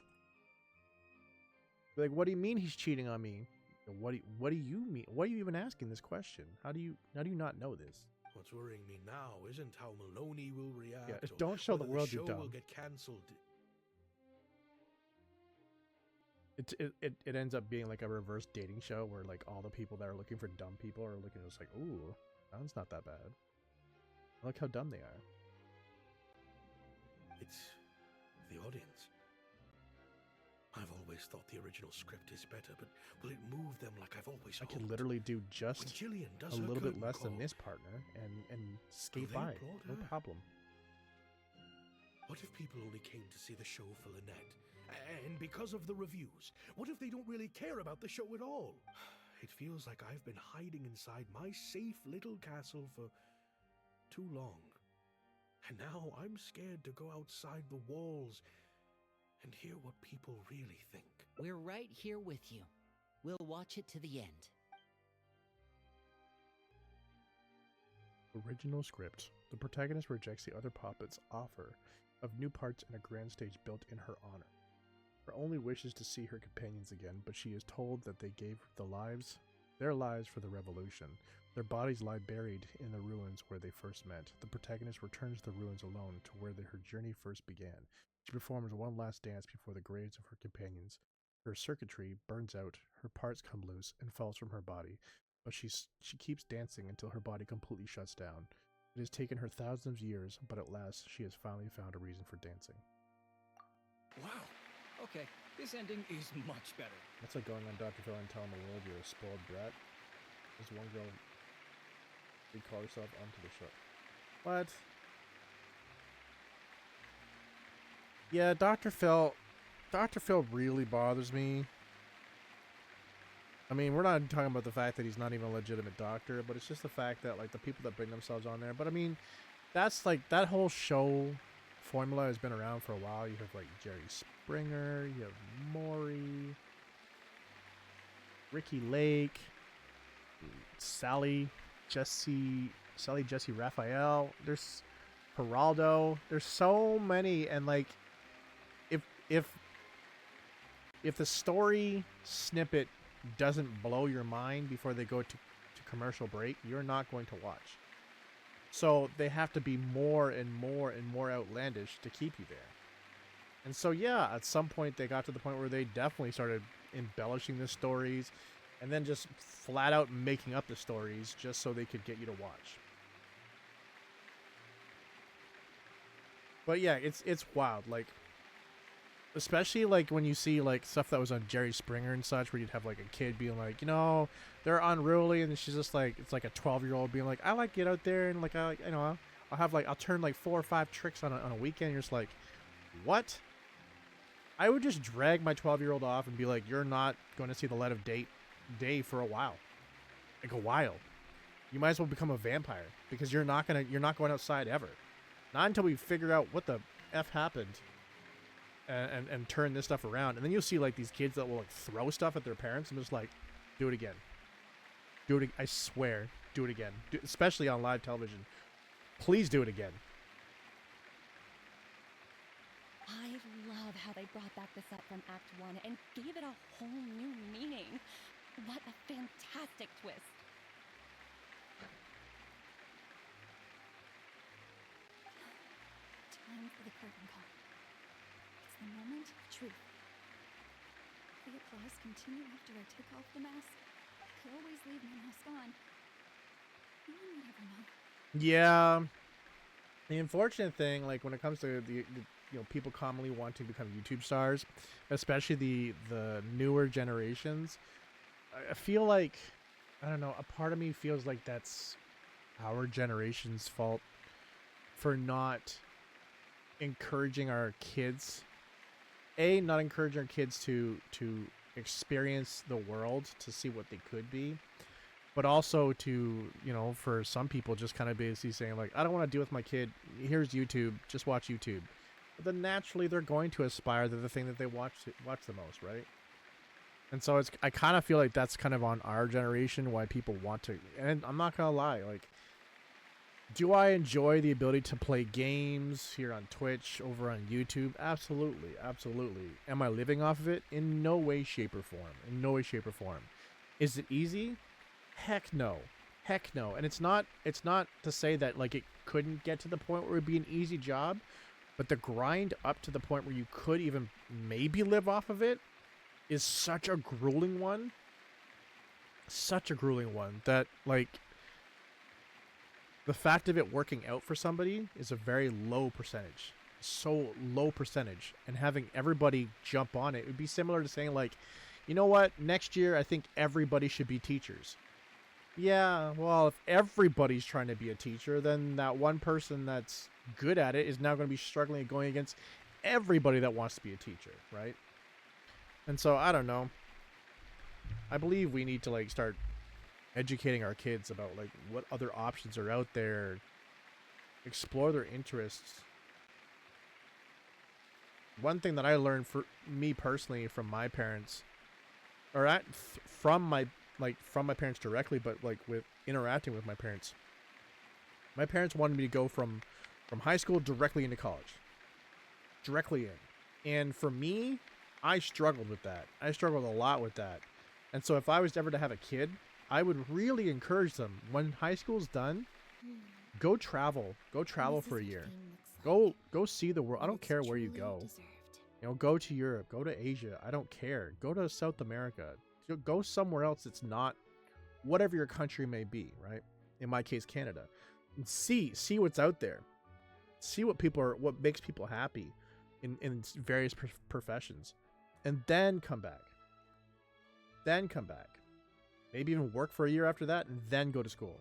Like, what do you mean he's cheating on me? What do you mean? Why are you even asking this question? How do you not know this? What's worrying me now isn't how Maloney will react. Yeah, or don't show the whether world show you're dumb. will get cancelled. It ends up being like a reverse dating show where like all the people that are looking for dumb people are looking just like, ooh, that's not that bad. Look how dumb they are. It's the audience. I've always thought the original script is better, but will it move them like I've always I hoped? can literally do just When Jillian does a her little bit curtain less than call, this partner and skate they by. applaud No her? problem. What if people only came to see the show for Lynette? And because of the reviews, what if they don't really care about the show at all? It feels like I've been hiding inside my safe little castle for too long. And now I'm scared to go outside the walls and hear what people really think. We're right here with you. We'll watch it to the end. Original script. The protagonist rejects the other puppets' offer of new parts and a grand stage built in her honor. Her only wish is to see her companions again, but she is told that they gave their lives for the revolution. Their bodies lie buried in the ruins where they first met. The protagonist returns to the ruins alone to where her journey first began. She performs one last dance before the graves of her companions. Her circuitry burns out, her parts come loose and falls from her body, but she keeps dancing until her body completely shuts down. It has taken her thousands of years, but at last she has finally found a reason for dancing. Wow, Okay, this ending is much better. That's like going on Dr. Phil and telling the world you're a spoiled brat. There's one girl recall herself onto the show. What? Yeah, Dr. Phil really bothers me. I mean, we're not talking about the fact that he's not even a legitimate doctor, but it's just the fact that, like, the people that bring themselves on there. But I mean, that's like, that whole show formula has been around for a while. You have, like, Jerry Springer, you have Maury, Ricky Lake, Sally Jesse Raphael. There's Geraldo. There's so many, and like, if the story snippet doesn't blow your mind before they go to commercial break, you're not going to watch. So they have to be more and more and more outlandish to keep you there. And so yeah, at some point they got to the point where they definitely started embellishing the stories and then just flat out making up the stories just so they could get you to watch. But yeah, it's wild. Like, especially like when you see like stuff that was on Jerry Springer and such, where you'd have like a kid being like, you know, they're unruly, and she's just like, it's like a 12-year-old being like, I like get out there and like, I like, you know, I'll turn like 4 or 5 tricks on a weekend. You're just like, what? I would just drag my 12-year-old off and be like, you're not going to see the light of day for a while. Like a while. You might as well become a vampire, because you're not going outside ever. Not until we figure out what the F happened and turn this stuff around. And then you'll see like these kids that will like throw stuff at their parents and just like, do it again. Do it. I swear, do it again. Especially on live television. Please do it again. I love how they brought back the set from Act 1 and gave it a whole new meaning. What a fantastic twist. Time for the curtain call. It's the moment of truth. Will the applause continue after I take off the mask? I could always leave my mask on. No one would ever know. Yeah. The unfortunate thing, like when it comes to the you know, people commonly want to become YouTube stars, especially the newer generations, I feel like, I don't know, a part of me feels like that's our generation's fault for not encouraging our kids, not encouraging our kids to experience the world, to see what they could be, but also to, you know, for some people just kind of basically saying like, I don't want to deal with my kid, here's YouTube, just watch YouTube. But then naturally they're going to aspire to the thing that they watch the most, right? And so I kind of feel like that's kind of on our generation, why people want to, and I'm not gonna lie, like, do I enjoy the ability to play games here on Twitch, over on YouTube? Absolutely, absolutely. Am I living off of it? In no way, shape, or form. In no way, shape, or form. Is it easy? Heck no. Heck no. And it's not to say that like it couldn't get to the point where it would be an easy job, but the grind up to the point where you could even maybe live off of it is such a grueling one. Such a grueling one that, like, the fact of it working out for somebody is a very low percentage. So low percentage. And having everybody jump on it would be similar to saying like, you know what, next year I think everybody should be teachers. Yeah, well, if everybody's trying to be a teacher, then that one person that's good at it is now going to be struggling and going against everybody that wants to be a teacher, right? And so, I don't know. I believe we need to like start educating our kids about like what other options are out there, explore their interests. One thing that I learned for me personally from my parents, or from my parents directly, but like with interacting with my parents wanted me to go from high school directly into college, directly in. And for me, I struggled with that. I struggled a lot with that. And so if I was ever to have a kid, I would really encourage them, when high school's done, go travel for a year. Go see the world. I don't care where you go. You know, go to Europe, go to Asia. I don't care. Go to South America. Go somewhere else that's not whatever your country may be, right? In my case, Canada. And see what's out there. See what makes people happy. in various professions, and then come back. Maybe even work for a year after that, and then go to school.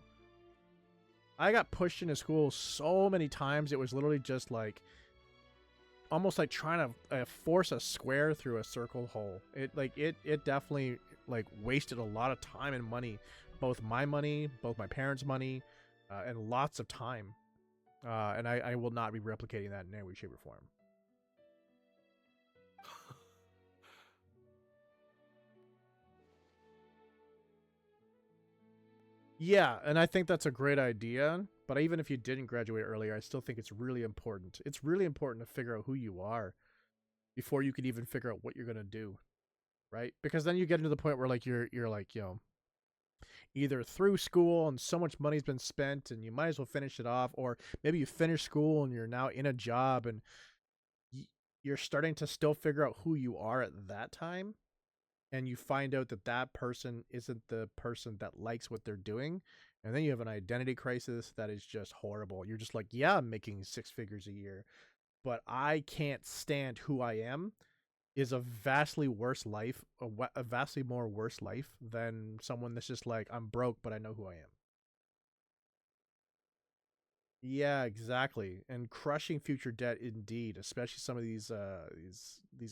I got pushed into school so many times, it was literally just like, almost like trying to force a square through a circle hole. It definitely like wasted a lot of time and money, both my parents' money, and lots of time. And I will not be replicating that in any way, shape, or form. Yeah, and I think that's a great idea. But even if you didn't graduate earlier, I still think it's really important. It's really important to figure out who you are before you can even figure out what you're gonna do, right? Because then you get into the point where like you're like, you know, either through school and so much money's been spent and you might as well finish it off, or maybe you finish school and you're now in a job and you're starting to still figure out who you are at that time, and you find out that that person isn't the person that likes what they're doing, and then you have an identity crisis that is just horrible. You're just like, yeah, I'm making 6 figures a year, but I can't stand who I am, is a vastly worse life, a vastly more worse life than someone that's just like, I'm broke, but I know who I am. Yeah, exactly. And crushing future debt, indeed, especially some of these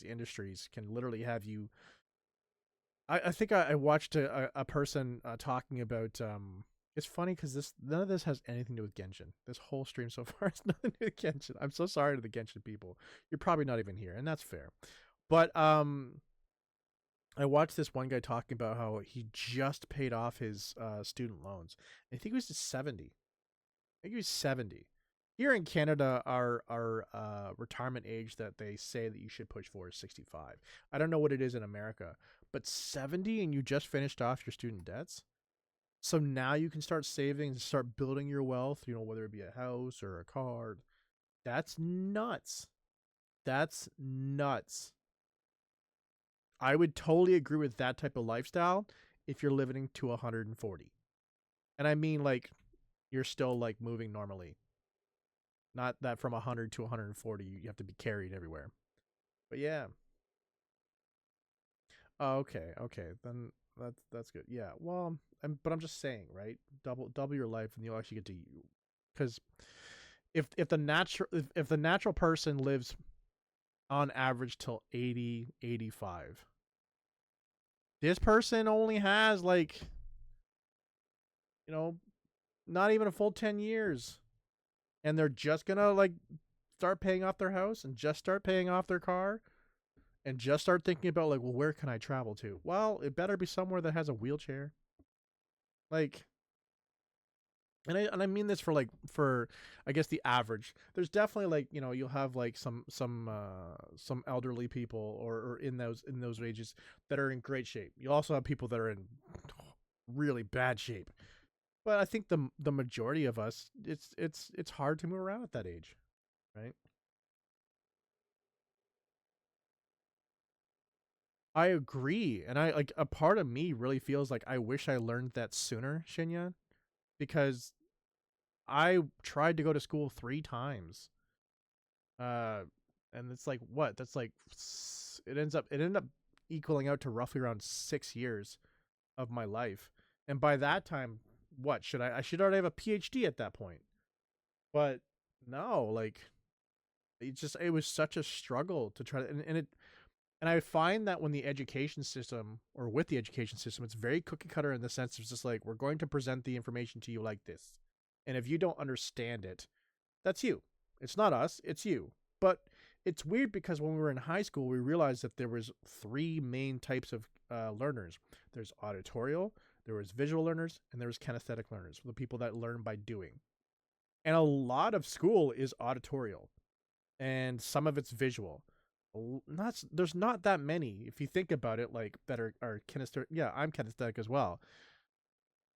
industries can literally have you. I think I watched a person talking about it's funny because none of this has anything to do with Genshin. This whole stream so far has nothing to do with Genshin. I'm so sorry to the Genshin people. You're probably not even here, and that's fair. But I watched this one guy talking about how he just paid off his student loans. I think he was 70. I think he was 70. Here in Canada, our retirement age that they say that you should push for is 65. I don't know what it is in America, but 70 and you just finished off your student debts? So now you can start saving and start building your wealth, you know, whether it be a house or a car. That's nuts. That's nuts. I would totally agree with that type of lifestyle if you're living to 140. And I mean, like, you're still like moving normally. Not that from 100 to 140 you have to be carried everywhere. But yeah. Oh, okay. Then that's good. Yeah. Well, but I'm just saying, right? Double your life and you'll actually get to, because if the natural person lives on average till 80, 85. This person only has like, you know, not even a full 10 years. And they're just gonna like start paying off their house and just start paying off their car and just start thinking about like, well, where can I travel to? Well, it better be somewhere that has a wheelchair. Like, and I mean this for I guess the average. There's definitely like, you know, you'll have like some elderly people or in those ages that are in great shape. You also have people that are in really bad shape. But I think the majority of us, it's hard to move around at that age, right? I agree, and I like a part of me really feels like I wish I learned that sooner, Shinya, because I tried to go to school 3 times, and it's like what? That's like it ended up equaling out to roughly around 6 years of my life, and by that time, what should I should already have a PhD at that point. But no, like it was such a struggle to try to, and I find that with the education system, it's very cookie cutter in the sense it's just like, we're going to present the information to you like this, and if you don't understand it, that's you. It's not us, it's you. But it's weird because when we were in high school, we realized that there was 3 main types of learners. There's auditorial, there was visual learners, and there was kinesthetic learners, the people that learn by doing. And a lot of school is auditorial, and some of it's visual. There's not that many, if you think about it, like that are kinesthetic. Yeah, I'm kinesthetic as well.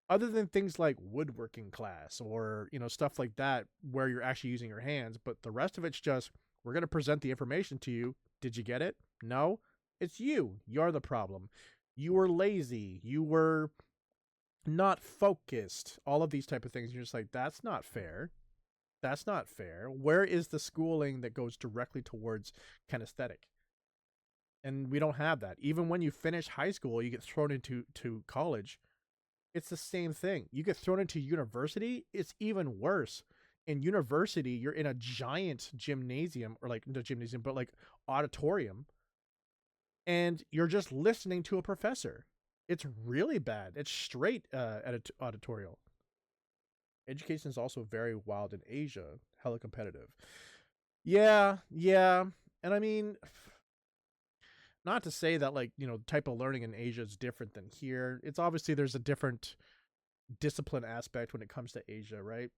Other than things like woodworking class or, you know, stuff like that where you're actually using your hands, but the rest of it's just, we're going to present the information to you. Did you get it? No, it's you. You're the problem. You were lazy. You were not focused. All of these type of things. You're just like, that's not fair. That's not fair. Where is the schooling that goes directly towards kinesthetic? And we don't have that. Even when you finish high school, you get thrown into college. It's the same thing. You get thrown into university, it's even worse. In university, you're in a giant gymnasium, or like not gymnasium, but like auditorium, and you're just listening to a professor. It's really bad. It's straight auditorial. Education is also very wild in Asia, hella competitive. Yeah. And I mean, not to say that, like, you know, type of learning in Asia is different than here. It's obviously there's a different discipline aspect when it comes to Asia, right?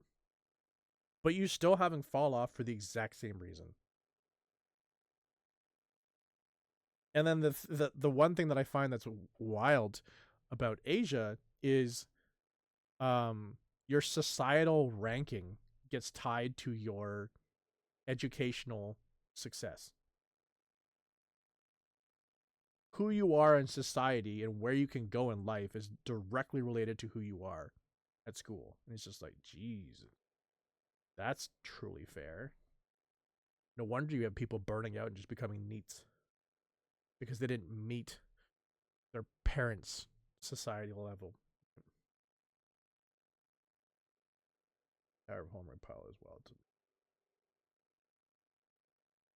But you still having fall off for the exact same reason. And then the one thing that I find that's wild about Asia is your societal ranking gets tied to your educational success. Who you are in society and where you can go in life is directly related to who you are at school. And it's just like, geez, that's truly fair. No wonder you have people burning out and just becoming neats because they didn't meet their parents' societal level. Our homework pile as well.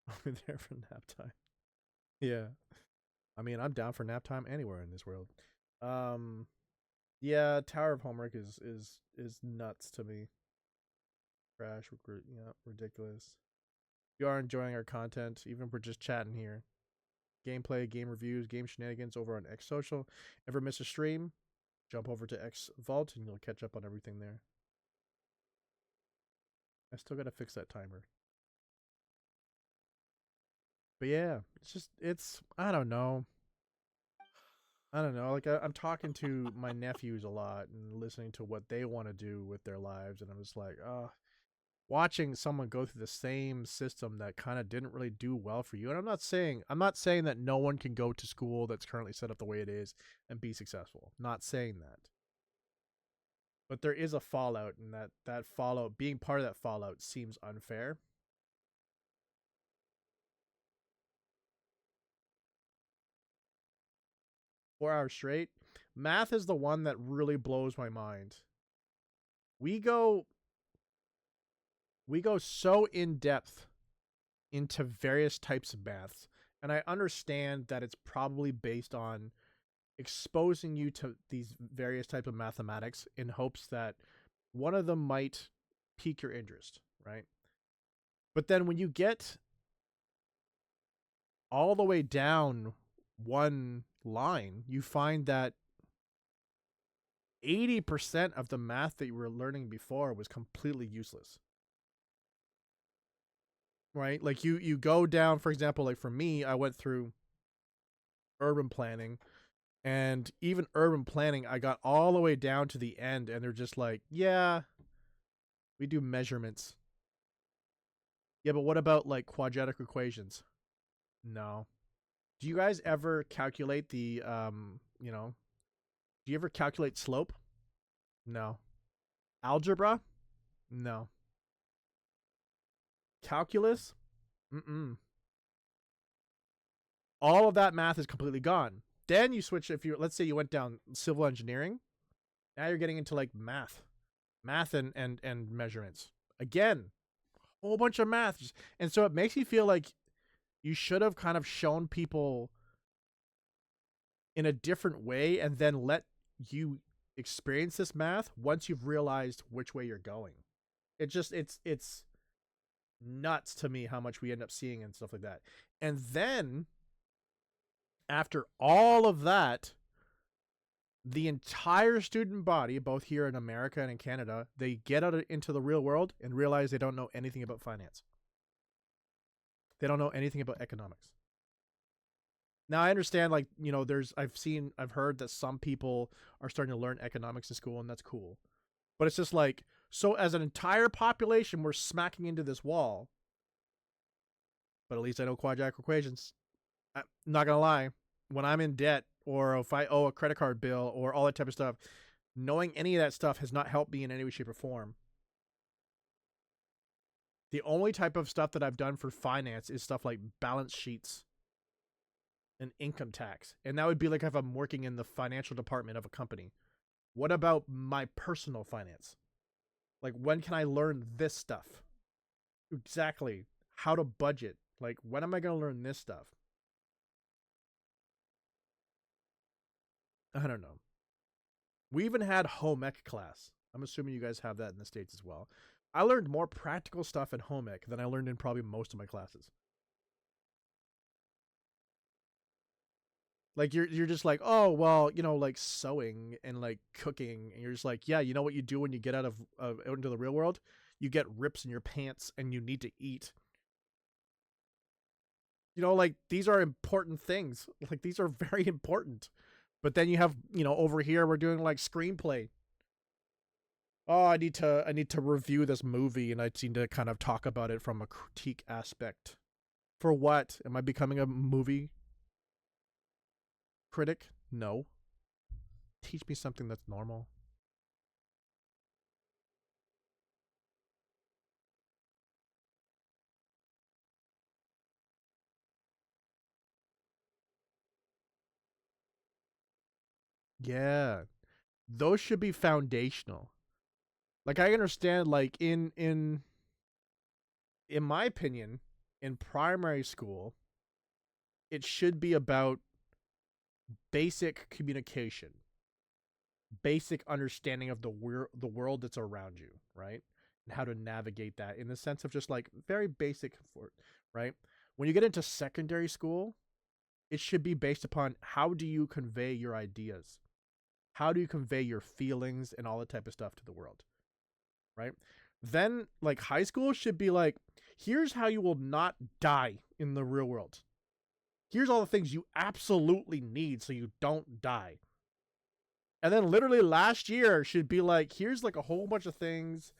I'll be there for nap time. Yeah. I mean, I'm down for nap time anywhere in this world. Yeah, Tower of Homework is nuts to me. Crash, yeah, ridiculous. If you are enjoying our content, even if we're just chatting here, gameplay, game reviews, game shenanigans over on ETHERxSOCIal. Ever miss a stream? Jump over to X Vault and you'll catch up on everything there. I still gotta fix that timer. But yeah, I don't know. Like, I'm talking to my nephews a lot and listening to what they want to do with their lives. And I'm just like, watching someone go through the same system that kind of didn't really do well for you. And I'm not saying that no one can go to school that's currently set up the way it is and be successful. Not saying that. But there is a fallout, and that fallout, being part of that fallout, seems unfair. Four-hours straight. Math is the one that really blows my mind. We go so in depth into various types of maths, and I understand that it's probably based on exposing you to these various types of mathematics in hopes that one of them might pique your interest, right? But then when you get all the way down one line, you find that 80% of the math that you were learning before was completely useless. Right? Like you go down, for example, like for me, I went through urban planning, and even urban planning, I got all the way down to the end, and they're just like, yeah, we do measurements. Yeah, but what about like quadratic equations? No. Do you guys ever calculate the, do you ever calculate slope? No. Algebra? No. Calculus? Mm-mm. All of that math is completely gone. Then you switch, let's say you went down civil engineering, now you're getting into like math and measurements. Again, a whole bunch of math. And so it makes you feel like you should have kind of shown people in a different way and then let you experience this math once you've realized which way you're going. It's nuts to me how much we end up seeing and stuff like that. And then after all of that, the entire student body, both here in America and in Canada, they get out into the real world and realize they don't know anything about finance. They don't know anything about economics. Now, I understand, like, I've heard that some people are starting to learn economics in school, and that's cool. But it's just like, so as an entire population, we're smacking into this wall. But at least I know quadratic equations. I'm not going to lie. When I'm in debt, or if I owe a credit card bill, or all that type of stuff, knowing any of that stuff has not helped me in any way, shape, or form. The only type of stuff that I've done for finance is stuff like balance sheets and income tax. And that would be like if I'm working in the financial department of a company. What about my personal finance? Like, when can I learn this stuff? Exactly. How to budget. Like, when am I going to learn this stuff? I don't know. We even had home ec class. I'm assuming you guys have that in the States as well. I learned more practical stuff in home ec than I learned in probably most of my classes. Like, you're just like, oh, well, you know, like sewing and like cooking. And you're just like, yeah, you know what you do when you get out into the real world? You get rips in your pants and you need to eat. You know, like, these are important things. Like, these are very important. But then you have, you know, over here we're doing like screenplay. Oh, I need to review this movie, and I need to kind of talk about it from a critique aspect. For what? Am I becoming a movie critic? No. Teach me something that's normal. Yeah. Those should be foundational. Like, I understand, like, in my opinion, in primary school, it should be about basic communication, basic understanding of the world that's around you, right? And how to navigate that in the sense of just like very basic for, right? When you get into secondary school, it should be based upon how do you convey your ideas? How do you convey your feelings and all that type of stuff to the world? Right? Then like high school should be like, here's how you will not die in the real world. Here's all the things you absolutely need so you don't die. And then literally last year should be like, here's like a whole bunch of things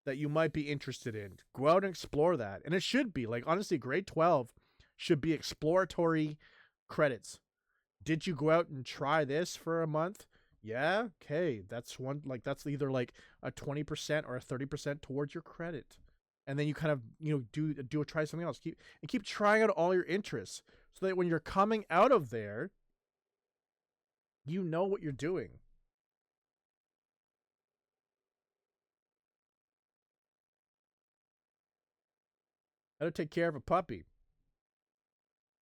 that you might be interested in. Go out and explore that. And it should be like, honestly, grade 12 should be exploratory credits. Did you go out and try this for a month? Yeah. Okay. That's one, like, that's either like a 20% or a 30% towards your credit. And then you kind of, you know, try something else. Keep trying out all your interests so that when you're coming out of there, you know what you're doing. How to take care of a puppy.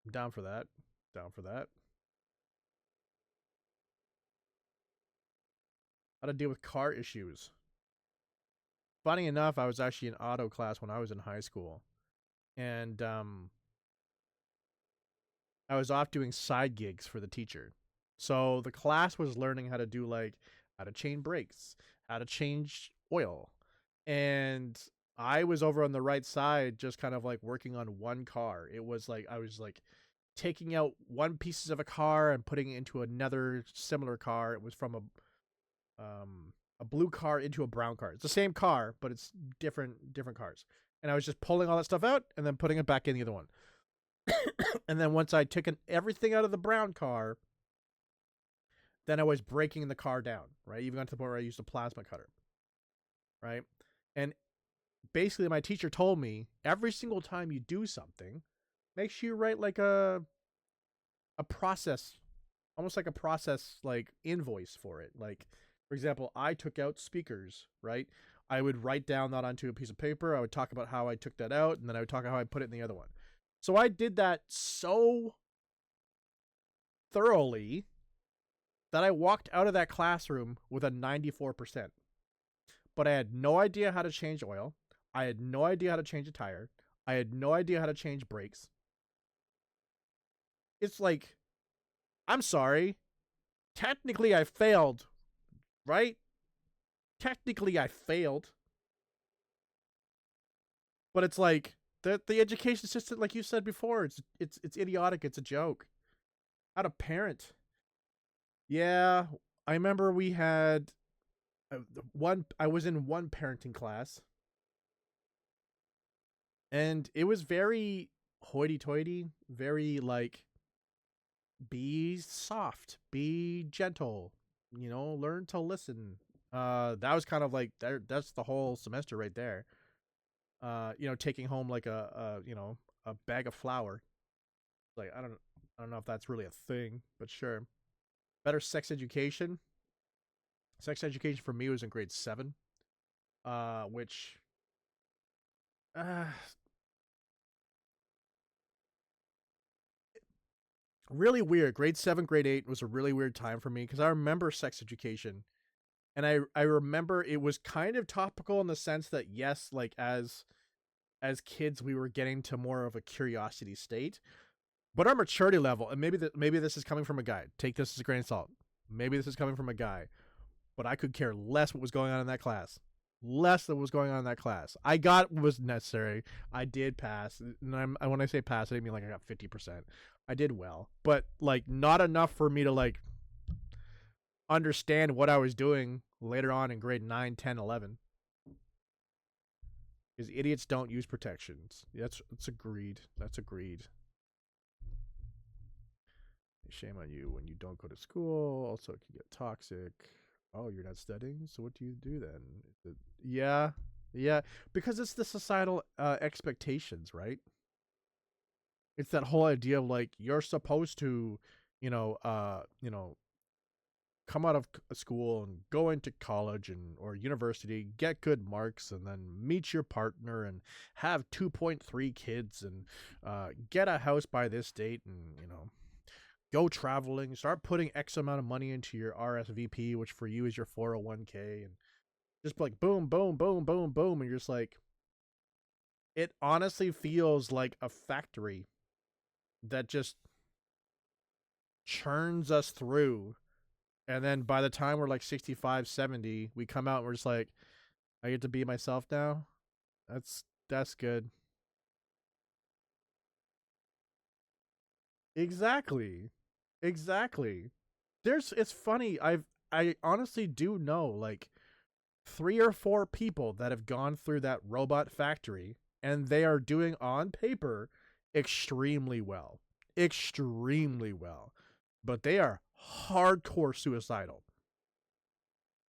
I'm down for that. Down for that. How to deal with car issues. Funny enough, I was actually in auto class when I was in high school. And I was off doing side gigs for the teacher. So the class was learning how to do like how to chain brakes, how to change oil. And I was over on the right side just kind of like working on one car. It was like I was like taking out one piece of a car and putting it into another similar car. It was from a blue car into a brown car. It's the same car, but it's different cars. And I was just pulling all that stuff out and then putting it back in the other one. And then once I'd taken everything out of the brown car, then I was breaking the car down, right? Even got to the point where I used a plasma cutter, right? And basically my teacher told me every single time you do something, make sure you write like a process, almost like a process like invoice for it. Like, for example, I took out speakers, right? I would write down that onto a piece of paper. I would talk about how I took that out, and then I would talk about how I put it in the other one. So I did that so thoroughly that I walked out of that classroom with a 94%. But I had no idea how to change oil. I had no idea how to change a tire. I had no idea how to change brakes. It's like, I'm sorry. Technically, I failed, right? Technically, I failed. But it's like, the education system, like you said before, it's idiotic. It's a joke. How to parent. Yeah, I remember we had I was in one parenting class, and it was very hoity-toity, very like, be soft, be gentle, you know, learn to listen. That was kind of like that's the whole semester right there. you know, taking home like you know, a bag of flour. Like I don't know if that's really a thing, but sure. Better sex education. Sex education for me was in grade 7, which uh, really weird. Grade 7, grade 8 was a really weird time for me because I remember sex education, and I remember it was kind of topical in the sense that yes, like as kids we were getting to more of a curiosity state, but our maturity level, and maybe this is coming from a guy. Take this as a grain of salt. Maybe this is coming from a guy, but I could care less what was going on in that class. Less than what was going on in that class. I got what was necessary. I did pass. And when I say pass, I didn't mean like I got 50%. I did well, but like not enough for me to like understand what I was doing later on in grade 9, 10, 11. Because idiots don't use protections. That's agreed. That's agreed. Shame on you when you don't go to school. Also, it can get toxic. Oh, you're not studying? So what do you do then? Yeah. Because it's the societal expectations, right? It's that whole idea of like you're supposed to, you know, come out of school and go into college and or university, get good marks, and then meet your partner and have 2.3 kids and get a house by this date, and you know, go traveling, start putting X amount of money into your RSVP, which for you is your 401k, and just like boom, boom, boom, boom, boom, and you're just like, it honestly feels like a factory that just churns us through. And then by the time we're like 65, 70, we come out and we're just like, I get to be myself now. That's good. Exactly. It's funny. I honestly do know like 3 or 4 people that have gone through that robot factory, and they are doing on paper extremely well. Extremely well. But they are hardcore suicidal.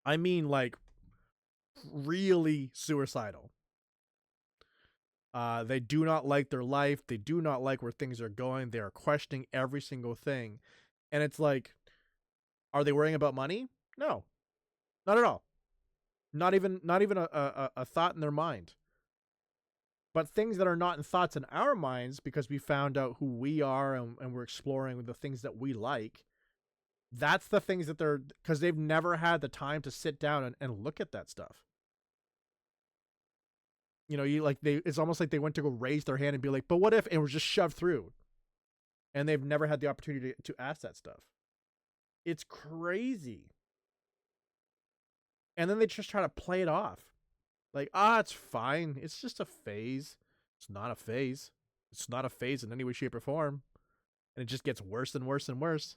I mean like really suicidal. They do not like their life. They do not like where things are going. They are questioning every single thing. And it's like, are they worrying about money? No, not at all. Not even a thought in their mind. But things that are not in thoughts in our minds, because we found out who we are, and we're exploring the things that we like. That's the things that because they've never had the time to sit down and look at that stuff. You know, it's almost like they went to go raise their hand and be like, but what if, and was just shoved through. And they've never had the opportunity to ask that stuff. It's crazy. And then they just try to play it off. Like, it's fine. It's just a phase. It's not a phase. It's not a phase in any way, shape, or form. And it just gets worse and worse and worse.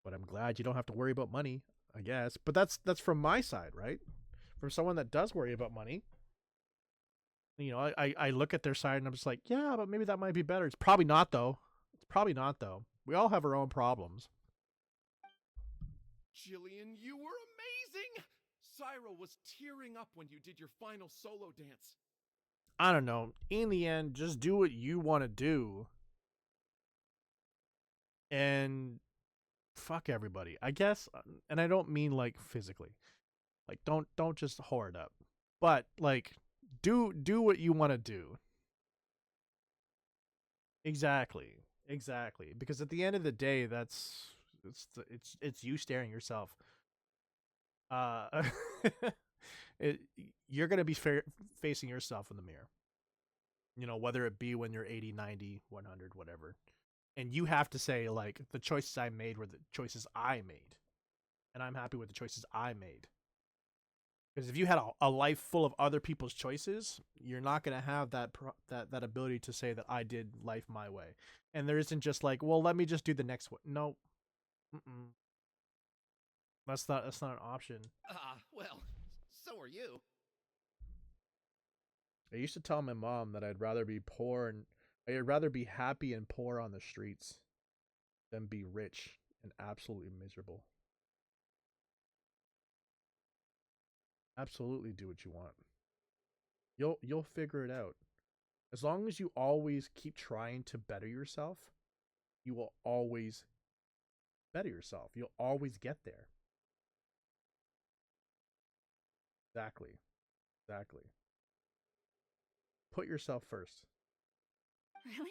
But I'm glad you don't have to worry about money, I guess. But that's from my side, right? From someone that does worry about money. You know, I look at their side and I'm just like, yeah, but maybe that might be better. It's probably not, though. We all have our own problems. Jillian, you were amazing! Syra was tearing up when you did your final solo dance. I don't know. In the end, just do what you want to do. And fuck everybody, I guess. And I don't mean like physically. Like don't just whore it up. But like do what you want to do. Exactly. Because at the end of the day, it's you staring yourself. You're going to be facing yourself in the mirror. You know, whether it be when you're 80, 90, 100, whatever. And you have to say, like, the choices I made were the choices I made. And I'm happy with the choices I made. Because if you had a life full of other people's choices, you're not going to have that ability to say that I did life my way. And there isn't just like, well, let me just do the next one. No. That's not an option. Well, so are you. I used to tell my mom that I'd rather be happy and poor on the streets than be rich and absolutely miserable. Absolutely do what you want. You'll figure it out. As long as you always keep trying to better yourself, you will always better yourself. You'll always get there. Exactly. Exactly. Put yourself first. Really?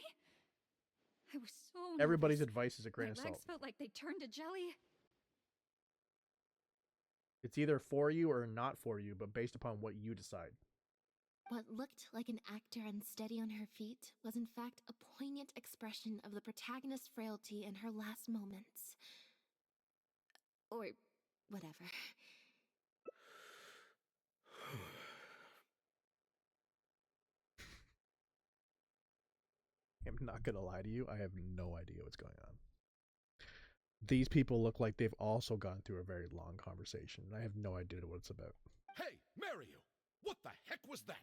I was so Everybody's nervous. advice is a grain My of legs salt. felt like they turned to jelly. It's either for you or not for you, but based upon what you decide. What looked like an actor unsteady on her feet was in fact a poignant expression of the protagonist's frailty in her last moments. Or whatever. I'm not gonna lie to you, I have no idea what's going on. These people look like they've also gone through a very long conversation, and I have no idea what it's about. Hey, Mario! What the heck was that?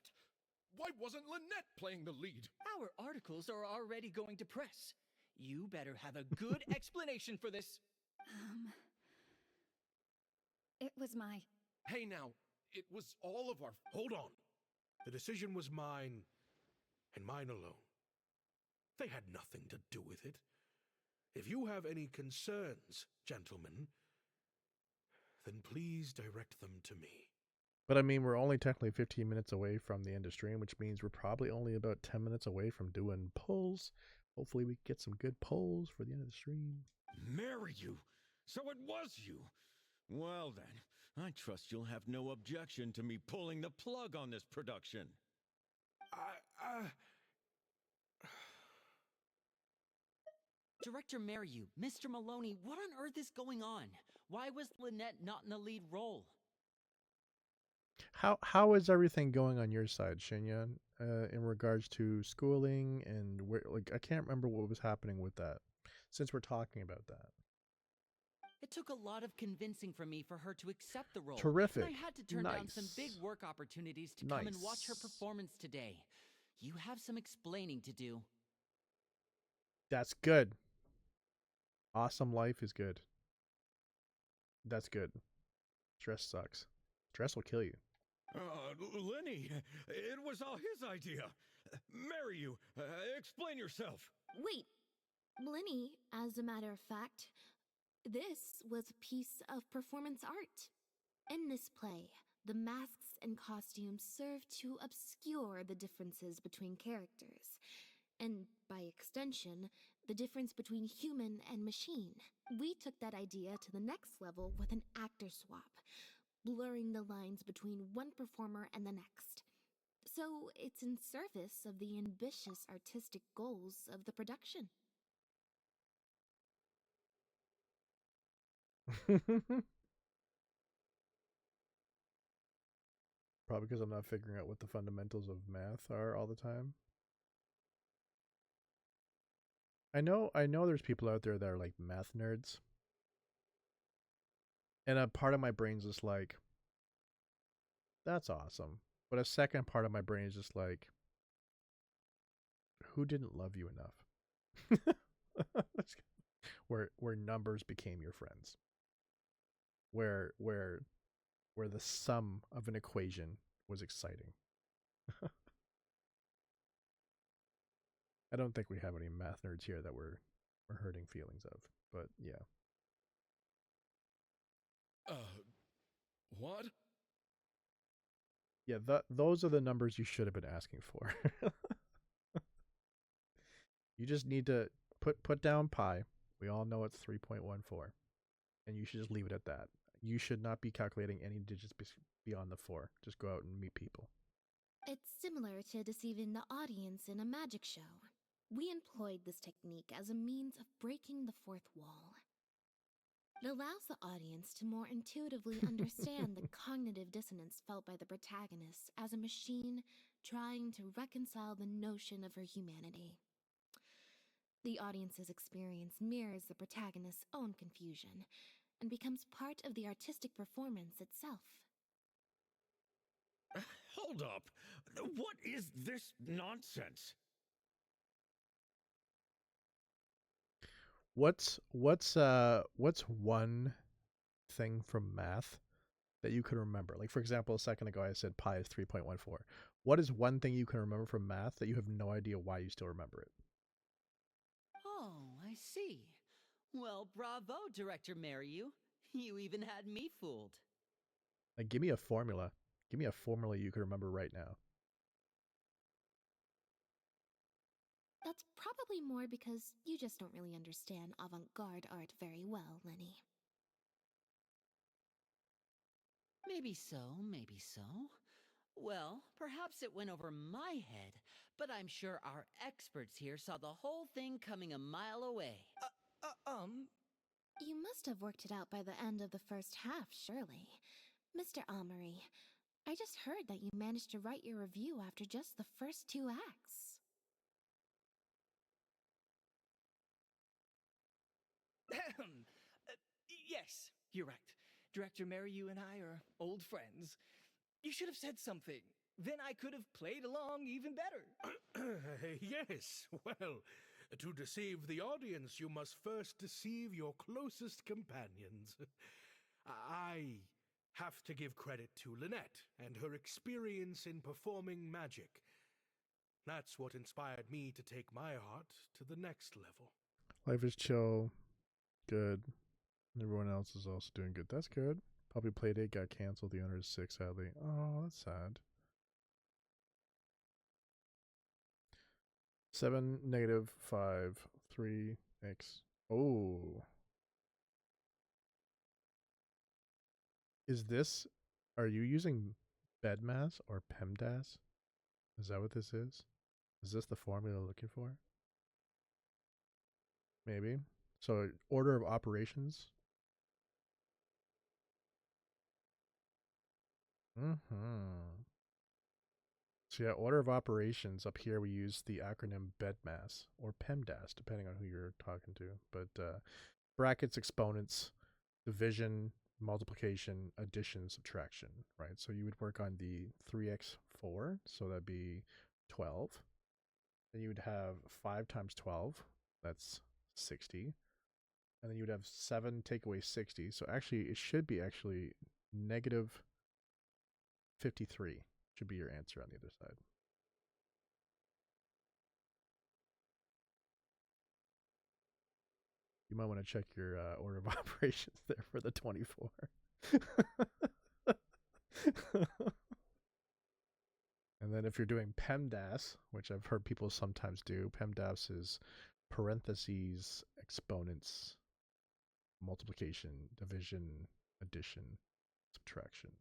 Why wasn't Lynette playing the lead? Our articles are already going to press. You better have a good explanation for this. It was my... Hey now, it was all of our... Hold on. The decision was mine, and mine alone. They had nothing to do with it. If you have any concerns, gentlemen, then please direct them to me. But I mean, we're only technically 15 minutes away from the end of stream, which means we're probably only about 10 minutes away from doing polls. Hopefully we get some good polls for the end of the stream. Marry you? So it was you? Well then, I trust you'll have no objection to me pulling the plug on this production. Director Mariu, Mr. Maloney, what on earth is going on? Why was Lynette not in the lead role? How is everything going on your side, Shinya, in regards to schooling and where? Like, I can't remember what was happening with that. Since we're talking about that, It took a lot of convincing from me for her to accept the role. Terrific. And I had to turn down Nice. some big work opportunities to come and watch her Nice. performance today. You have some explaining to do. that's good. Awesome life is good. That's good. Stress sucks. Stress will kill you. Lenny, it was all his idea. Marry you. Explain yourself. Wait, Blinny, as a matter of fact, this was a piece of performance art. In this play, the masks and costumes serve to obscure the differences between characters, and by extension, the difference between human and machine. We took that idea to the next level with an actor swap, blurring the lines between one performer and the next. So it's in service of the ambitious artistic goals of the production. Probably because I'm not figuring out what the fundamentals of math are all the time. I know there's people out there that are like math nerds. And a part of my brain's just like, that's awesome. But a second part of my brain is just like, who didn't love you enough? where numbers became your friends. Where the sum of an equation was exciting. I don't think we have any math nerds here that we're hurting feelings of, but yeah. What? Yeah, those are the numbers you should have been asking for. You just need to put down pi. We all know it's 3.14. And you should just leave it at that. You should not be calculating any digits beyond the 4. Just go out and meet people. It's similar to deceiving the audience in a magic show. We employed this technique as a means of breaking the fourth wall. It allows the audience to more intuitively understand the cognitive dissonance felt by the protagonist as a machine trying to reconcile the notion of her humanity. The audience's experience mirrors the protagonist's own confusion and becomes part of the artistic performance itself. Hold up. What is this nonsense? What's one thing from math that you could remember? Like, for example, a second ago I said pi is 3.14. What is one thing you can remember from math that you have no idea why you still remember it? Oh, I see. Well, bravo, Director Mariu. You even had me fooled. Like, give me a formula. Give me a formula you can remember right now. That's probably more because you just don't really understand avant-garde art very well, Lenny. Maybe so, maybe so. Well, perhaps it went over my head, but I'm sure our experts here saw the whole thing coming a mile away. You must have worked it out by the end of the first half, surely. Mr. Amory, I just heard that you managed to write your review after just the first 2 acts. Yes, you're right. Director Mariu and I are old friends. You should have said something. Then I could have played along even better. Yes, well, to deceive the audience, you must first deceive your closest companions. I have to give credit to Lynette and her experience in performing magic. That's what inspired me to take my art to the next level. Life is chill. Good. Everyone else is also doing good. That's good. Probably Playdate got canceled. The owner is sick, sadly. Oh, that's sad. 7, -5, 3x. Oh. Is this... Are you using BEDMAS or PEMDAS? Is that what this is? Is this the formula looking for? Maybe. So, order of operations. So yeah, order of operations, up here we use the acronym BEDMAS or PEMDAS, depending on who you're talking to. But brackets, exponents, division, multiplication, addition, subtraction, right? So you would work on the 3x4, so that'd be 12. Then you would have 5 times 12, that's 60. And then you would have 7 take away 60. So actually, it should be actually negative 53 should be your answer on the other side. You might want to check your order of operations there for the 24. And then if you're doing PEMDAS, which I've heard people sometimes do, PEMDAS is parentheses, exponents, multiplication, division, addition, subtraction.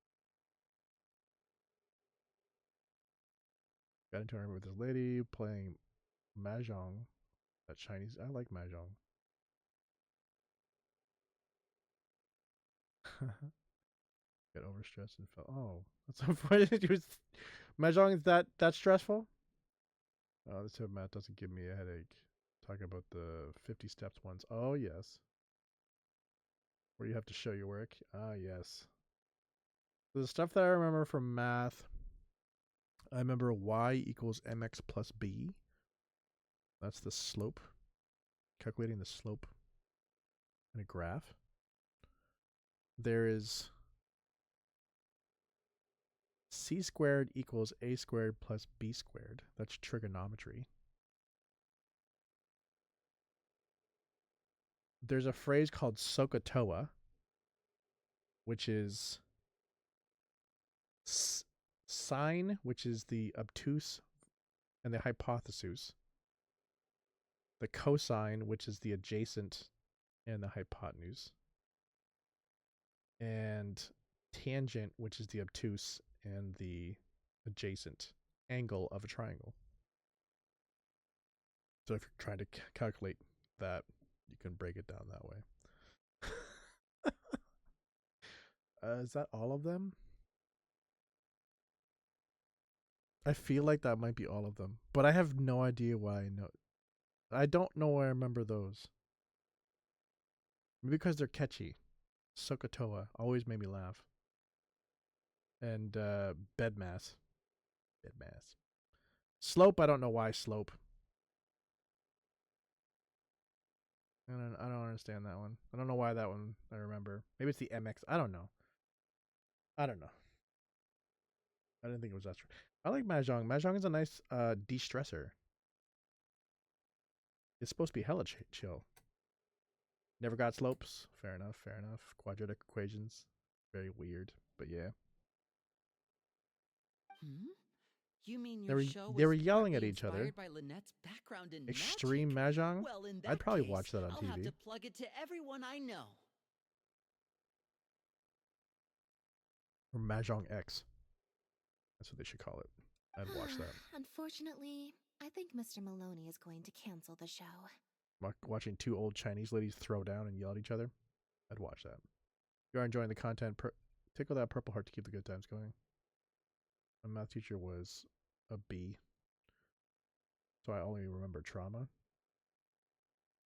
Got into an argument with this lady playing Mahjong. That Chinese, I like Mahjong. Get overstressed and felt. Oh, that's unfortunate. Mahjong is that stressful? Oh, this math doesn't give me a headache. Talk about the 50 steps ones. Oh, yes. Where you have to show your work. Ah, yes. The stuff that I remember from math, I remember y equals mx plus b. That's the slope. Calculating the slope in a graph. There is c squared equals a squared plus b squared. That's trigonometry. There's a phrase called SOHCAHTOA, which is sine, which is the obtuse and the hypothesis, the cosine, which is the adjacent and the hypotenuse, and tangent, which is the obtuse and the adjacent angle of a triangle. So if you're trying to calculate that, you can break it down that way. Is that all of them? I feel like that might be all of them, but I have no idea why I know. I don't know why I remember those. Maybe because they're catchy. SOHCAHTOA always made me laugh. And BEDMAS. Slope, I don't know why slope. I don't understand that one. I don't know why that one I remember. Maybe it's the MX. I don't know. I didn't think it was that true. I like Mahjong. Mahjong is a nice de-stressor. It's supposed to be hella chill. Never got slopes. Fair enough, fair enough. Quadratic equations. Very weird, but yeah. Hmm? You mean They your were, show they were was yelling at partly each other. inspired by Lynette's background in Extreme magic? Mahjong? Well, in that I'd probably case, watch that on I'll TV. have to plug it to everyone I know. Or Mahjong X. That's what they should call it. I'd watch that. Unfortunately, I think Mr. Maloney is going to cancel the show. Watching two old Chinese ladies throw down and yell at each other. I'd watch that. If you are enjoying the content, tickle that purple heart to keep the good times going. My math teacher was a B. So I only remember trauma.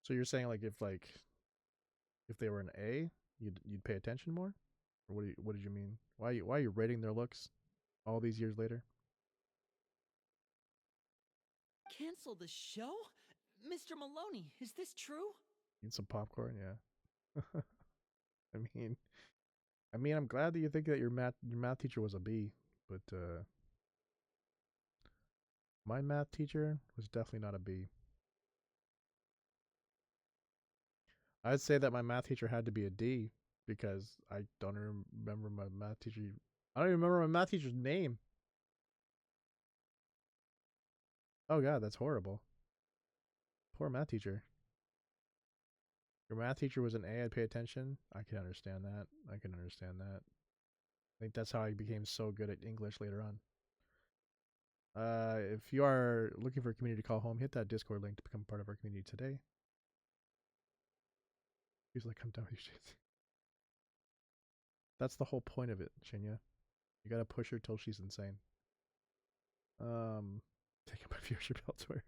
So you're saying like if they were an A, you'd pay attention more? Or what did you mean? Why are you rating their looks all these years later? Cancel the show? Mr. Maloney, is this true? Need some popcorn, yeah. I mean, I'm glad that you think that your math teacher was a B, but my math teacher was definitely not a B. I'd say that my math teacher had to be a D because I don't remember my math teacher. I don't even remember my math teacher's name. Oh god, that's horrible. Poor math teacher. Your math teacher was an A, I'd pay attention. I can understand that. I can understand that. I think that's how I became so good at English later on. If you are looking for a community to call home, hit that Discord link to become part of our community today. He's like, come down with your shit. That's the whole point of it, Shinya. You gotta push her till she's insane. Taking my viewership elsewhere.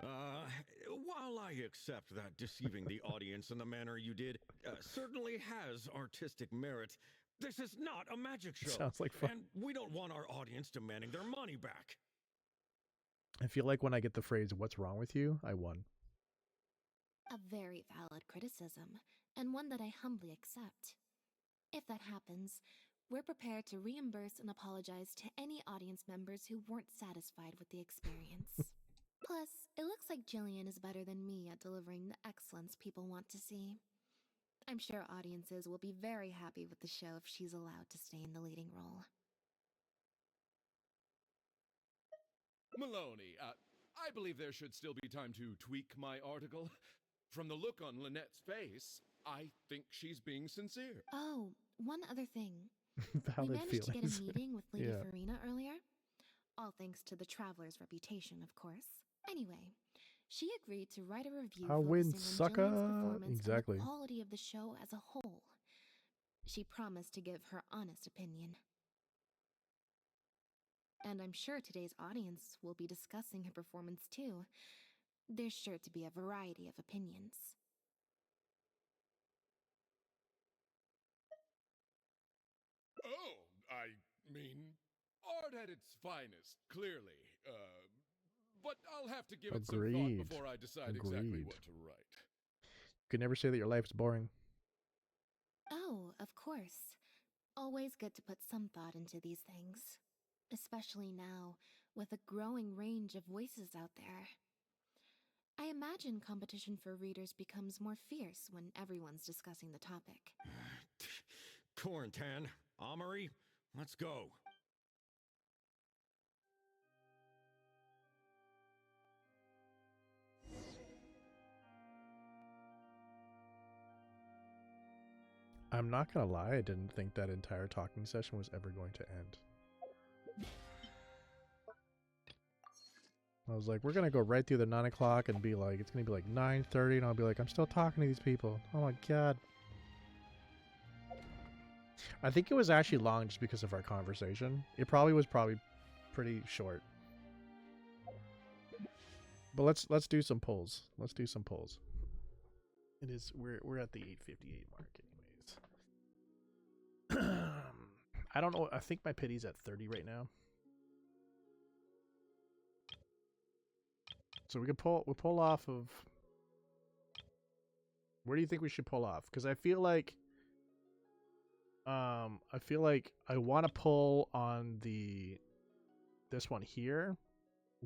While I accept that deceiving the audience in the manner you did certainly has artistic merit, this is not a magic show. Sounds like fun. And we don't want our audience demanding their money back. I feel like when I get the phrase, what's wrong with you? I won. A very valid criticism, and one that I humbly accept. If that happens, we're prepared to reimburse and apologize to any audience members who weren't satisfied with the experience. Plus, it looks like Jillian is better than me at delivering the excellence people want to see. I'm sure audiences will be very happy with the show if she's allowed to stay in the leading role. Maloney, I believe there should still be time to tweak my article. From the look on Lynette's face, I think she's being sincere. Oh, one other thing. Valid We managed to get feelings. a meeting with Lady Yeah. Farina earlier. All thanks to the Traveler's reputation, of course. Anyway, she agreed to write a review I win, focusing on sucker. Jillian's performance Exactly. and the quality of the show as a whole. She promised to give her honest opinion. And I'm sure today's audience will be discussing her performance too. There's sure to be a variety of opinions. Oh, I mean, art at its finest, clearly. But I'll have to give it some Agreed. thought before I decide exactly Agreed. what to write. You could never say that your life's boring. Oh, of course. Always good to put some thought into these things. Especially now, with a growing range of voices out there. I imagine competition for readers becomes more fierce when everyone's discussing the topic. Corentan, Amory, let's go. I'm not gonna lie, I didn't think that entire talking session was ever going to end. I was like, we're gonna go right through the 9 o'clock and be like, it's gonna be like 9:30, and I'll be like, I'm still talking to these people. Oh my god. I think it was actually long just because of our conversation. It probably was pretty short. But let's do some polls. Let's do some polls. It is we're at the 8:58 mark anyways. I don't know. I think my pity's at 30 right now. So we'll pull off of. Where do you think we should pull off? Because I feel like I want to pull on the this one here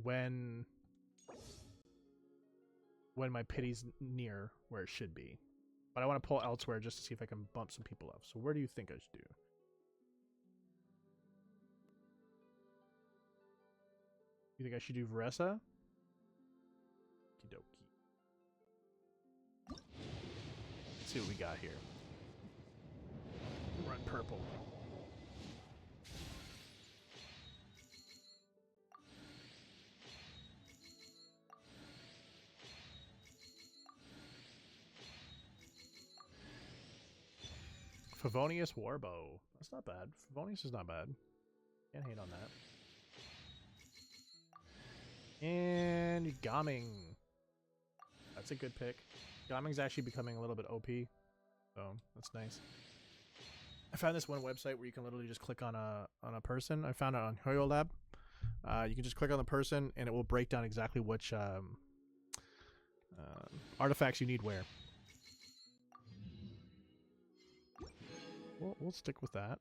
when my pity's near where it should be. But I want to pull elsewhere just to see if I can bump some people up. So where do you think I should do? You think I should do Varessa? Okie dokie. Let's see what we got here. Run purple. Favonius Warbow. That's not bad. Favonius is not bad. Can't hate on that. And Gaming. That's a good pick. Gaming's actually becoming a little bit OP. So that's nice. I found this one website where you can literally just click on a person. I found it on HoYoLab. You can just click on the person and it will break down exactly which artifacts you need where. We'll stick with that.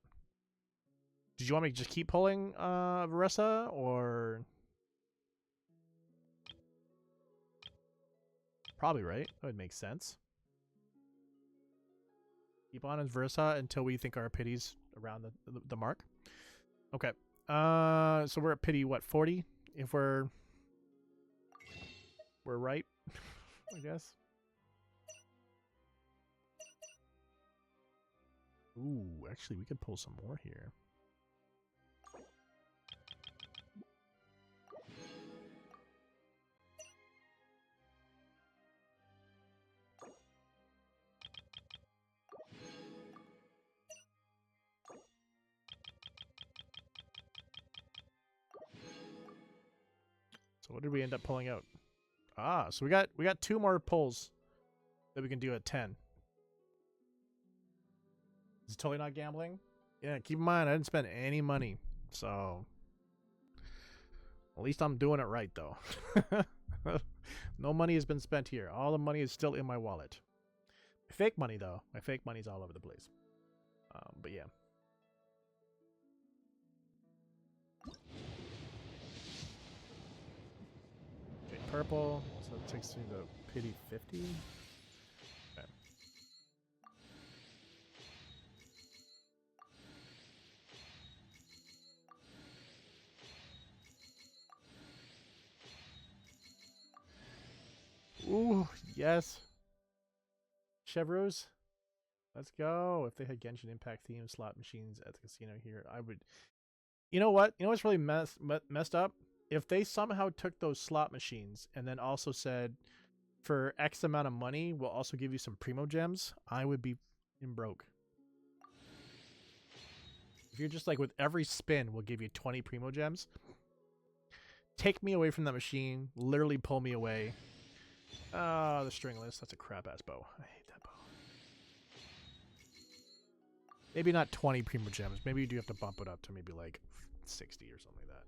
Did you want me to just keep pulling Varessa, or probably right? That would make sense. Keep on as Varessa until we think our pity's around the mark. Okay. So we're at pity what, 40? If we're right, I guess. Ooh, actually, we could pull some more here. So what did we end up pulling out? Ah, so we got 2 more pulls that we can do at 10. It's totally not gambling. Yeah, keep in mind I didn't spend any money, so at least I'm doing it right though. No money has been spent here. All the money is still in my wallet. Fake money though. My fake money's all over the place. But yeah. Okay, purple. So it takes me to pity 50. Okay. Ooh, yes. Chevros. Let's go. If they had Genshin Impact themed slot machines at the casino here, I would... You know what? You know what's really messed up? If they somehow took those slot machines and then also said, for X amount of money, we'll also give you some Primo Gems, I would be broke. If you're just like, with every spin, we'll give you 20 Primo Gems. Take me away from that machine. Literally pull me away. The stringless. That's a crap-ass bow. I hate that bow. Maybe not 20 Primo Gems. Maybe you do have to bump it up to maybe like 60 or something like that.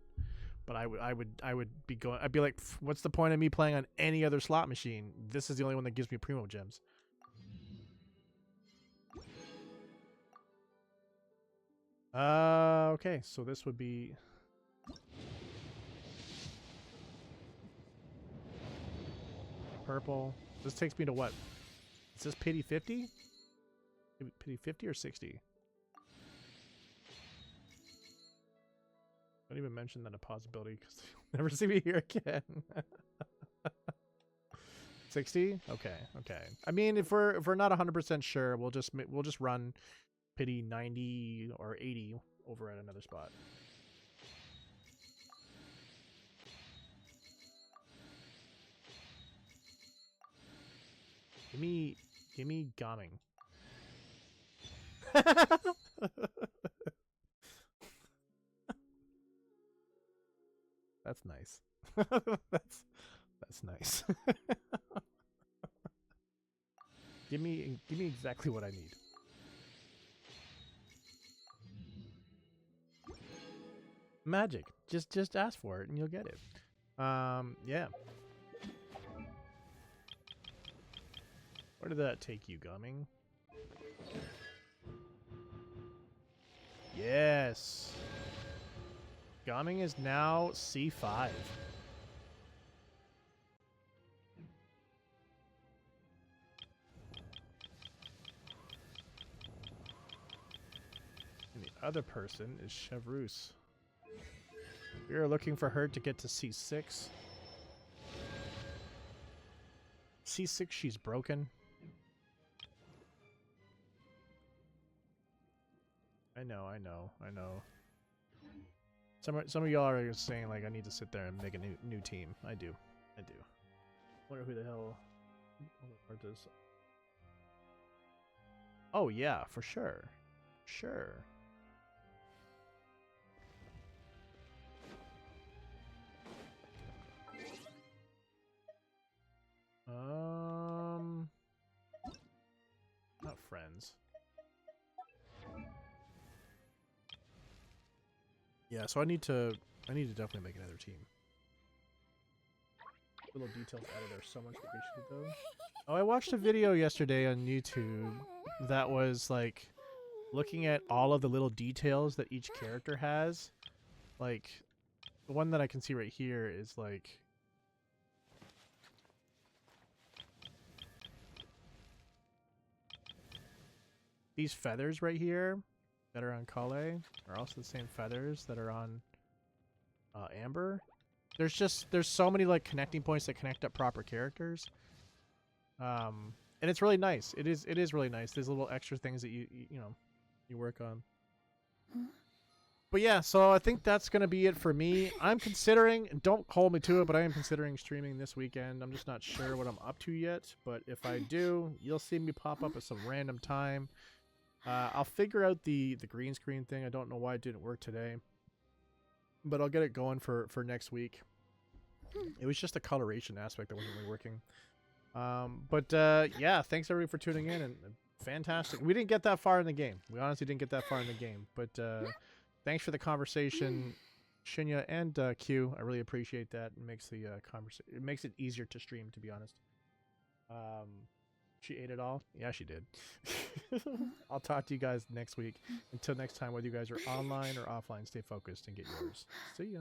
But I would be going. I'd be like, what's the point of me playing on any other slot machine? This is the only one that gives me Primo Gems. Okay. So this would be. Purple. This takes me to what? Is this pity 50? Pity 50 or 60? Don't even mention that a possibility because you'll never see me here again. 60? Okay, okay. I mean, if we're not 100% sure, we'll just run pity 90 or 80 over at another spot. Give me Gaming. That's nice. that's nice. give me exactly what I need. Magic. Just ask for it and you'll get it. Yeah. Where did that take you, Gumming? Yes. Gaming is now C5. And the other person is Chevreuse. We are looking for her to get to C6. C6, she's broken. I know. Some of y'all are saying like I need to sit there and make a new team. I do. Wonder who the hell is. Oh yeah, for sure. Sure. Not friends. Yeah, so I need to definitely make another team. Little details added are so much that we should go. Oh, I watched a video yesterday on YouTube that was like looking at all of the little details that each character has. Like the one that I can see right here is like these feathers right here that are on Kale are also the same feathers that are on Amber. There's so many like connecting points that connect up proper characters. And it's really nice. It is really nice. There's little extra things that you work on. But yeah, so I think that's gonna be it for me. I'm considering, don't hold me to it, but I am considering streaming this weekend. I'm just not sure what I'm up to yet, but if I do, you'll see me pop up at some random time. I'll figure out the green screen thing. I don't know why it didn't work today, but I'll get it going for next week. It was just the coloration aspect that wasn't really working. Yeah, thanks everybody for tuning in, and fantastic. We didn't get that far in the game. We honestly didn't get that far in the game, but thanks for the conversation, Shinya and Q. I really appreciate that. It makes the it makes it easier to stream, to be honest. She ate it all? Yeah, she did. I'll talk to you guys next week. Until next time, whether you guys are online or offline, stay focused and get yours. See ya.